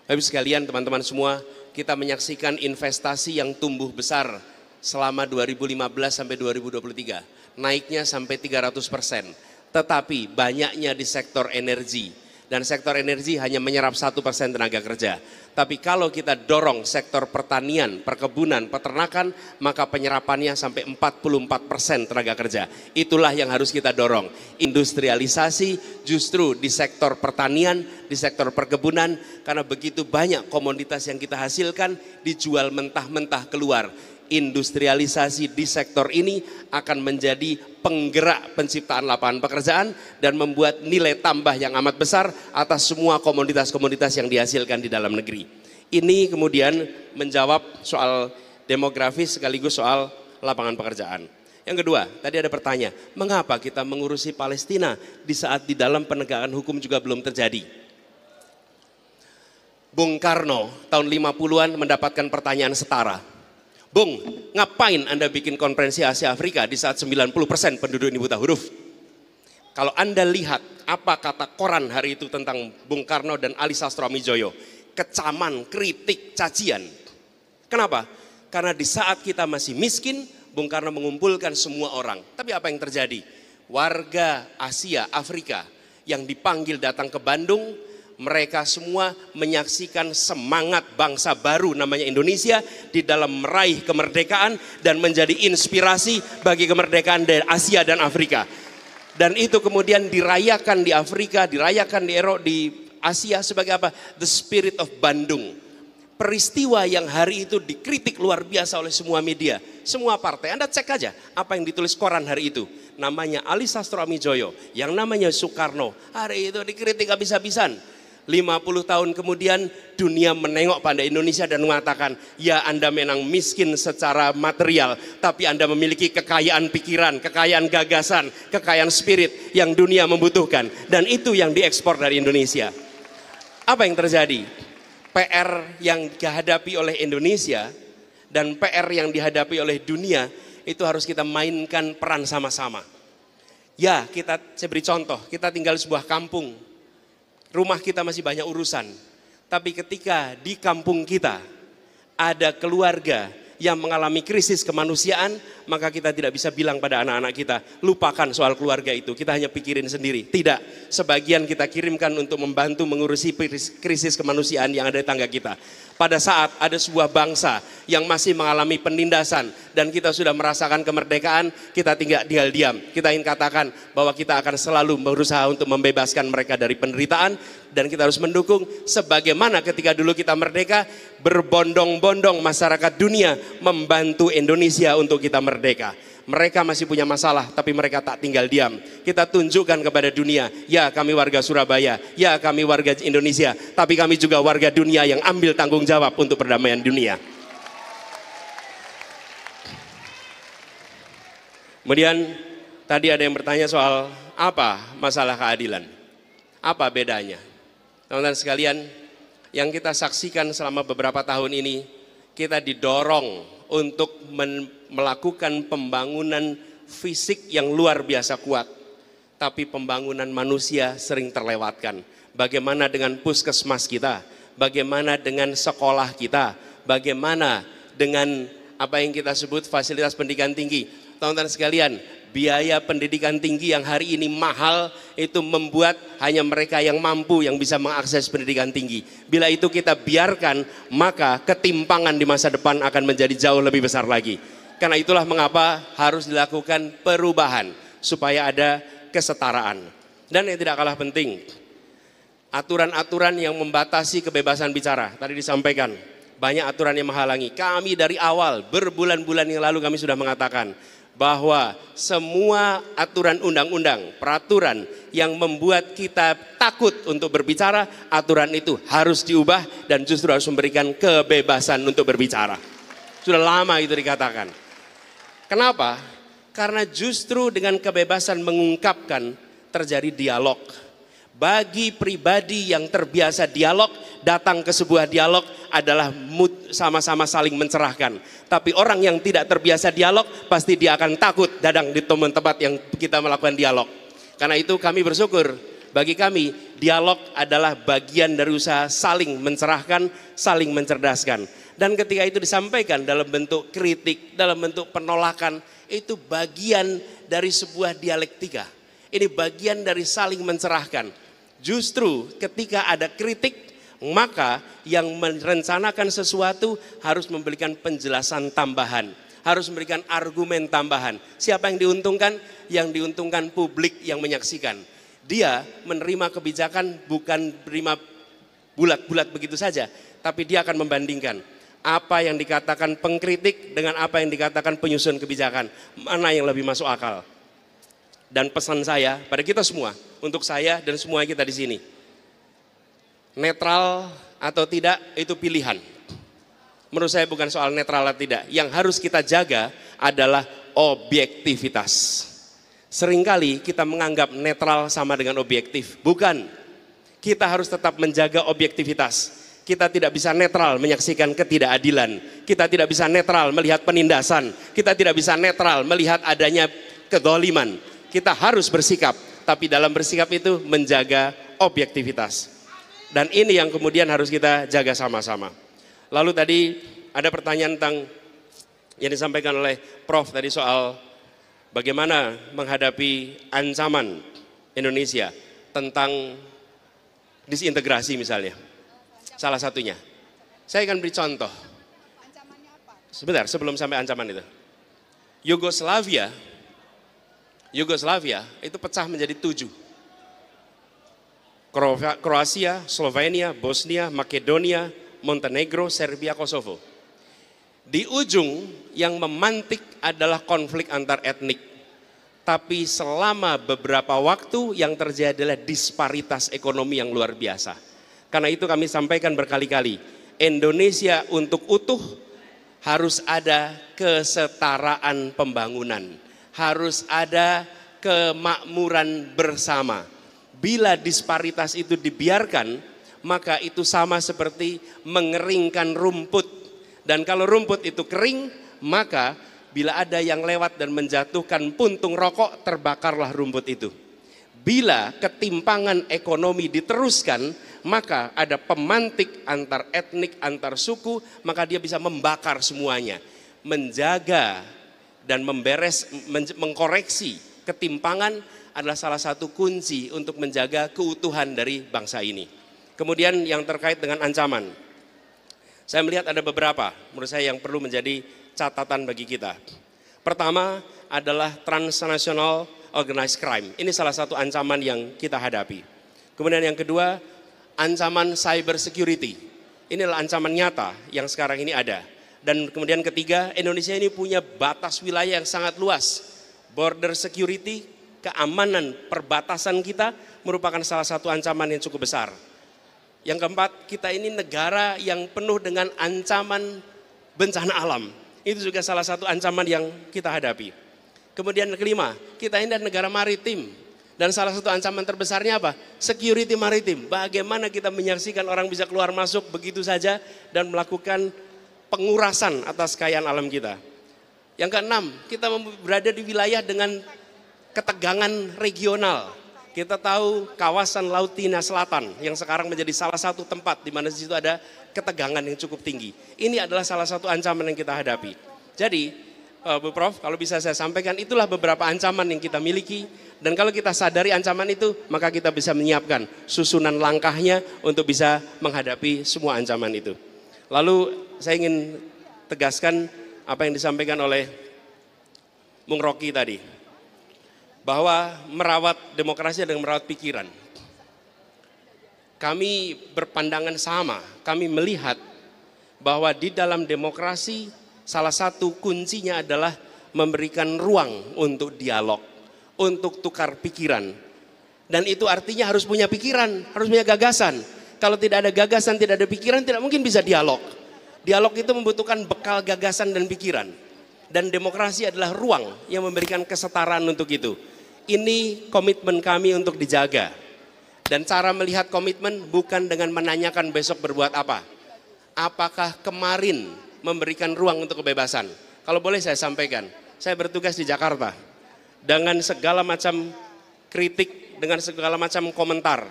Bapak sekalian, teman-teman semua, kita menyaksikan investasi yang tumbuh besar selama 2015 sampai 2023. Naiknya sampai 300%. Tetapi banyaknya di sektor energi. Dan sektor energi hanya menyerap 1% tenaga kerja. Tapi kalau kita dorong sektor pertanian, perkebunan, peternakan, maka penyerapannya sampai 44% tenaga kerja. Itulah yang harus kita dorong. Industrialisasi justru di sektor pertanian, di sektor perkebunan, karena begitu banyak komoditas yang kita hasilkan dijual mentah-mentah keluar. Industrialisasi di sektor ini akan menjadi penggerak penciptaan lapangan pekerjaan dan membuat nilai tambah yang amat besar atas semua komoditas-komoditas yang dihasilkan di dalam negeri. Ini kemudian menjawab soal demografis sekaligus soal lapangan pekerjaan. Yang kedua, tadi ada pertanyaan, mengapa kita mengurusi Palestina di saat di dalam penegakan hukum juga belum terjadi? Bung Karno tahun 50-an mendapatkan pertanyaan setara. Bung, ngapain Anda bikin konferensi Asia Afrika di saat 90% penduduk ini buta huruf? Kalau Anda lihat apa kata koran hari itu tentang Bung Karno dan Ali Sastroamidjojo, kecaman, kritik, cacian. Kenapa? Karena di saat kita masih miskin, Bung Karno mengumpulkan semua orang. Tapi apa yang terjadi? Warga Asia, Afrika yang dipanggil datang ke Bandung, mereka semua menyaksikan semangat bangsa baru namanya Indonesia di dalam meraih kemerdekaan dan menjadi inspirasi bagi kemerdekaan dari Asia dan Afrika. Dan itu kemudian dirayakan di Afrika, dirayakan di Asia sebagai apa? The Spirit of Bandung. Peristiwa yang hari itu dikritik luar biasa oleh semua media, semua partai. Anda cek aja apa yang ditulis koran hari itu. Namanya Ali Sastroamidjojo, yang namanya Soekarno. Hari itu dikritik habis-habisan. 50 tahun kemudian dunia menengok pada Indonesia dan mengatakan, ya Anda memang miskin secara material, tapi Anda memiliki kekayaan pikiran, kekayaan gagasan, kekayaan spirit yang dunia membutuhkan. Dan itu yang diekspor dari Indonesia. Apa yang terjadi? PR yang dihadapi oleh Indonesia dan PR yang dihadapi oleh dunia itu harus kita mainkan peran sama-sama. Ya, saya beri contoh, kita tinggal di sebuah kampung. Rumah kita masih banyak urusan, tapi ketika di kampung kita ada keluarga yang mengalami krisis kemanusiaan, maka kita tidak bisa bilang pada anak-anak kita, lupakan soal keluarga itu, kita hanya pikirin sendiri. Tidak, sebagian kita kirimkan untuk membantu mengurusi krisis kemanusiaan yang ada di tangga kita. Pada saat ada sebuah bangsa yang masih mengalami penindasan dan kita sudah merasakan kemerdekaan, kita tinggal diam. Kita ingin katakan bahwa kita akan selalu berusaha untuk membebaskan mereka dari penderitaan dan kita harus mendukung sebagaimana ketika dulu kita merdeka, berbondong-bondong masyarakat dunia membantu Indonesia untuk kita merdeka. Mereka masih punya masalah, tapi mereka tak tinggal diam. Kita tunjukkan kepada dunia, ya kami warga Surabaya, ya kami warga Indonesia, tapi kami juga warga dunia yang ambil tanggung jawab untuk perdamaian dunia. Kemudian tadi ada yang bertanya soal apa masalah keadilan, apa bedanya. Teman-teman sekalian, yang kita saksikan selama beberapa tahun ini, kita didorong untuk melakukan pembangunan fisik yang luar biasa kuat. Tapi pembangunan manusia sering terlewatkan. Bagaimana dengan puskesmas kita? Bagaimana dengan sekolah kita? Bagaimana dengan apa yang kita sebut fasilitas pendidikan tinggi? Teman-teman sekalian, biaya pendidikan tinggi yang hari ini mahal itu membuat hanya mereka yang mampu yang bisa mengakses pendidikan tinggi. Bila itu kita biarkan, maka ketimpangan di masa depan akan menjadi jauh lebih besar lagi. Karena itulah mengapa harus dilakukan perubahan supaya ada kesetaraan. Dan yang tidak kalah penting, aturan-aturan yang membatasi kebebasan bicara. Tadi disampaikan, banyak aturan yang menghalangi. Kami dari awal, berbulan-bulan yang lalu kami sudah mengatakan bahwa semua aturan undang-undang, peraturan yang membuat kita takut untuk berbicara, aturan itu harus diubah dan justru harus memberikan kebebasan untuk berbicara. Sudah lama itu dikatakan. Kenapa? Karena justru dengan kebebasan mengungkapkan terjadi dialog. Bagi pribadi yang terbiasa dialog, datang ke sebuah dialog adalah sama-sama saling mencerahkan. Tapi orang yang tidak terbiasa dialog, pasti dia akan takut datang di tempat yang kita melakukan dialog. Karena itu kami bersyukur, bagi kami dialog adalah bagian dari usaha saling mencerahkan, saling mencerdaskan. Dan ketika itu disampaikan dalam bentuk kritik, dalam bentuk penolakan, itu bagian dari sebuah dialektika. Ini bagian dari saling mencerahkan. Justru ketika ada kritik, maka yang merencanakan sesuatu harus memberikan penjelasan tambahan. Harus memberikan argumen tambahan. Siapa yang diuntungkan? Yang diuntungkan publik yang menyaksikan. Dia menerima kebijakan bukan menerima bulat-bulat begitu saja. Tapi dia akan membandingkan. Apa yang dikatakan pengkritik dengan apa yang dikatakan penyusun kebijakan. Mana yang lebih masuk akal. Dan pesan saya pada kita semua, untuk saya dan semua kita di sini. Netral atau tidak itu pilihan. Menurut saya bukan soal netral atau tidak. Yang harus kita jaga adalah objektivitas. Seringkali kita menganggap netral sama dengan objektif. Bukan. Kita harus tetap menjaga objektivitas. Kita tidak bisa netral menyaksikan ketidakadilan. Kita tidak bisa netral melihat penindasan. Kita tidak bisa netral melihat adanya kedoliman. Kita harus bersikap, tapi dalam bersikap itu menjaga objektivitas. Dan ini yang kemudian harus kita jaga sama-sama. Lalu tadi ada pertanyaan tentang yang disampaikan oleh Prof tadi soal bagaimana menghadapi ancaman Indonesia tentang disintegrasi misalnya. Salah satunya. Saya akan beri contoh. Sebentar, sebelum sampai ancaman itu. Yugoslavia itu pecah menjadi 7. Kroasia, Slovenia, Bosnia, Makedonia, Montenegro, Serbia, Kosovo. Di ujung yang memantik adalah konflik antar etnik. Tapi selama beberapa waktu yang terjadi adalah disparitas ekonomi yang luar biasa. Karena itu kami sampaikan berkali-kali, Indonesia untuk utuh harus ada kesetaraan pembangunan. Harus ada kemakmuran bersama. Bila disparitas itu dibiarkan, maka itu sama seperti mengeringkan rumput. Dan kalau rumput itu kering, maka bila ada yang lewat dan menjatuhkan puntung rokok, terbakarlah rumput itu. Bila ketimpangan ekonomi diteruskan, maka ada pemantik antar etnik, antar suku, maka dia bisa membakar semuanya. Menjaga dan mengkoreksi ketimpangan adalah salah satu kunci untuk menjaga keutuhan dari bangsa ini. Kemudian yang terkait dengan ancaman. Saya melihat ada beberapa menurut saya yang perlu menjadi catatan bagi kita. Pertama adalah transnational organized crime. Ini salah satu ancaman yang kita hadapi. Kemudian yang kedua, ancaman cyber security. Inilah ancaman nyata yang sekarang ini ada. Dan kemudian ketiga, Indonesia ini punya batas wilayah yang sangat luas. Border security, keamanan perbatasan kita merupakan salah satu ancaman yang cukup besar. Yang keempat, kita ini negara yang penuh dengan ancaman bencana alam. Itu juga salah satu ancaman yang kita hadapi. Kemudian yang kelima, kita ini adalah negara maritim. Dan salah satu ancaman terbesarnya apa? Security maritim. Bagaimana kita menyaksikan orang bisa keluar masuk begitu saja dan melakukan pengurasan atas kekayaan alam kita. Yang keenam, kita berada di wilayah dengan ketegangan regional. Kita tahu kawasan Laut Cina Selatan yang sekarang menjadi salah satu tempat di mana di situ ada ketegangan yang cukup tinggi. Ini adalah salah satu ancaman yang kita hadapi. Jadi, Bu Prof, kalau bisa saya sampaikan, itulah beberapa ancaman yang kita miliki. Dan kalau kita sadari ancaman itu, maka kita bisa menyiapkan susunan langkahnya untuk bisa menghadapi semua ancaman itu. Lalu saya ingin tegaskan apa yang disampaikan oleh Bung Rocky tadi. Bahwa merawat demokrasi dan merawat pikiran. Kami berpandangan sama, kami melihat bahwa di dalam demokrasi salah satu kuncinya adalah memberikan ruang untuk dialog, untuk tukar pikiran. Dan itu artinya harus punya pikiran, harus punya gagasan. Kalau tidak ada gagasan, tidak ada pikiran, tidak mungkin bisa dialog. Dialog itu membutuhkan bekal gagasan dan pikiran. Dan demokrasi adalah ruang yang memberikan kesetaraan untuk itu. Ini komitmen kami untuk dijaga. Dan cara melihat komitmen bukan dengan menanyakan besok berbuat apa. Apakah kemarin memberikan ruang untuk kebebasan? Kalau boleh saya sampaikan, saya bertugas di Jakarta. Dengan segala macam kritik, dengan segala macam komentar.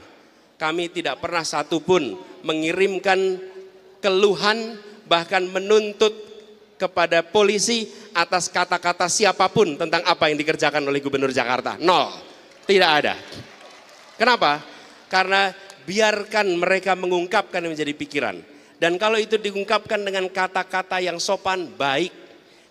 Kami tidak pernah satupun mengirimkan keluhan, bahkan menuntut kepada polisi atas kata-kata siapapun tentang apa yang dikerjakan oleh Gubernur Jakarta. Nol, tidak ada. Kenapa? Karena biarkan mereka mengungkapkan yang menjadi pikiran. Dan kalau itu diungkapkan dengan kata-kata yang sopan, baik.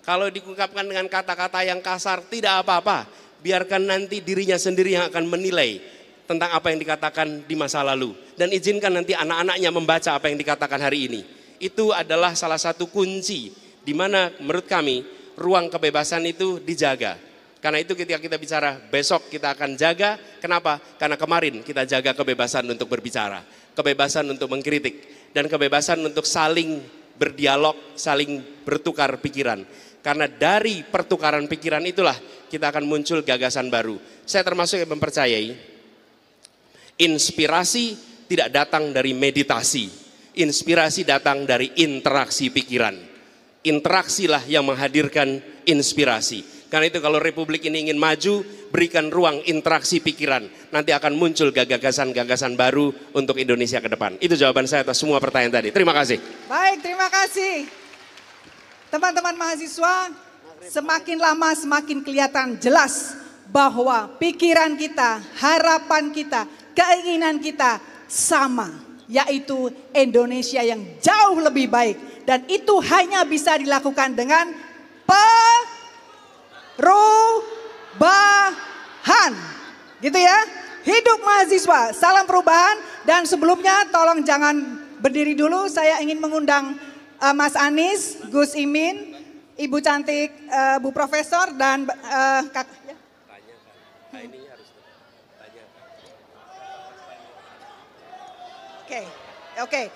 Kalau diungkapkan dengan kata-kata yang kasar, tidak apa-apa. Biarkan nanti dirinya sendiri yang akan menilai tentang apa yang dikatakan di masa lalu. Dan izinkan nanti anak-anaknya membaca apa yang dikatakan hari ini. Itu adalah salah satu kunci di mana menurut kami ruang kebebasan itu dijaga. Karena itu ketika kita bicara besok kita akan jaga. Kenapa? Karena kemarin kita jaga kebebasan untuk berbicara. Kebebasan untuk mengkritik. Dan kebebasan untuk saling berdialog, saling bertukar pikiran. Karena dari pertukaran pikiran itulah kita akan muncul gagasan baru. Saya termasuk yang mempercayai inspirasi tidak datang dari meditasi. Inspirasi datang dari interaksi pikiran. Interaksilah yang menghadirkan inspirasi. Karena itu kalau Republik ini ingin maju, berikan ruang interaksi pikiran. Nanti akan muncul gagasan-gagasan baru untuk Indonesia ke depan. Itu jawaban saya atas semua pertanyaan tadi. Terima kasih. Baik, terima kasih. Teman-teman mahasiswa, semakin lama semakin kelihatan jelas bahwa pikiran kita, harapan kita, keinginan kita sama, yaitu Indonesia yang jauh lebih baik. Dan itu hanya bisa dilakukan dengan perubahan. Gitu ya. Hidup mahasiswa, salam perubahan. Dan sebelumnya tolong jangan berdiri dulu, saya ingin mengundang Mas Anies, Gus Imin, Ibu cantik, Bu Profesor dan Kak. Ya. Oke.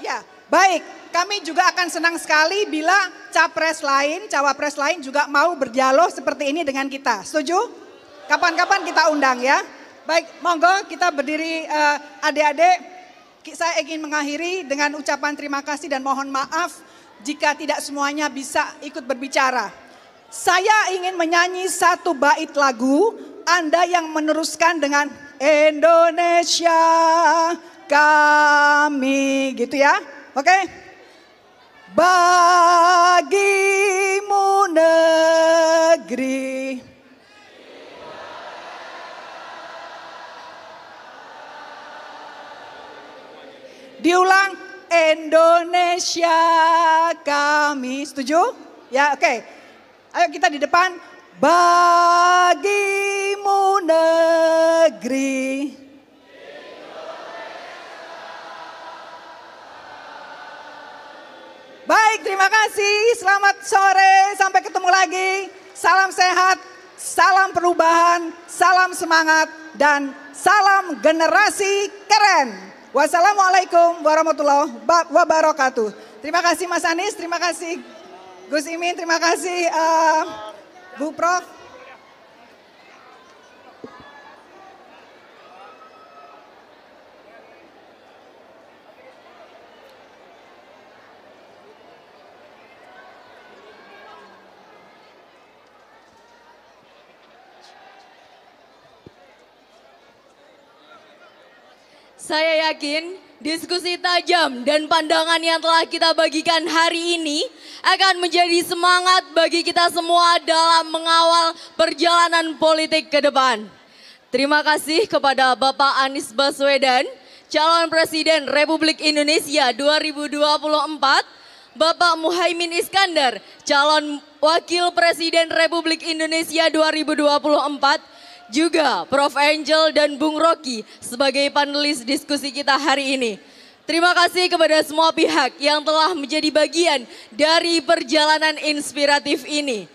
Ya, baik. Kami juga akan senang sekali bila capres lain, cawapres lain juga mau berdialog seperti ini dengan kita. Setuju? Kapan-kapan kita undang ya. Baik, monggo kita berdiri adik-adik. Saya ingin mengakhiri dengan ucapan terima kasih dan mohon maaf jika tidak semuanya bisa ikut berbicara. Saya ingin menyanyi satu bait lagu, Anda yang meneruskan dengan Indonesia kami, gitu ya. Oke? Bagimu negeri diulang, Indonesia kami. Setuju? Ya, oke. Ayo kita di depan. Bagimu negeri. Baik, terima kasih. Selamat sore. Sampai ketemu lagi. Salam sehat, salam perubahan, salam semangat, dan salam generasi keren. Wassalamualaikum warahmatullahi wabarakatuh. Terima kasih Mas Anies, terima kasih Gus Imin, terima kasih Bu Prof. Saya yakin diskusi tajam dan pandangan yang telah kita bagikan hari ini akan menjadi semangat bagi kita semua dalam mengawal perjalanan politik ke depan. Terima kasih kepada Bapak Anies Baswedan, calon Presiden Republik Indonesia 2024, Bapak Muhaimin Iskandar, calon Wakil Presiden Republik Indonesia 2024, juga Prof. Angel dan Bung Rocky sebagai panelis diskusi kita hari ini. Terima kasih kepada semua pihak yang telah menjadi bagian dari perjalanan inspiratif ini.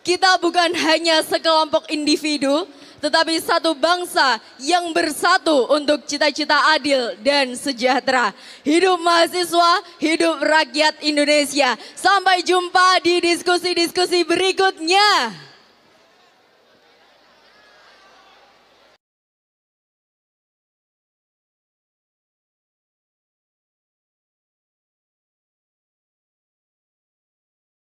Kita bukan hanya sekelompok individu, tetapi satu bangsa yang bersatu untuk cita-cita adil dan sejahtera. Hidup mahasiswa, hidup rakyat Indonesia. Sampai jumpa di diskusi-diskusi berikutnya.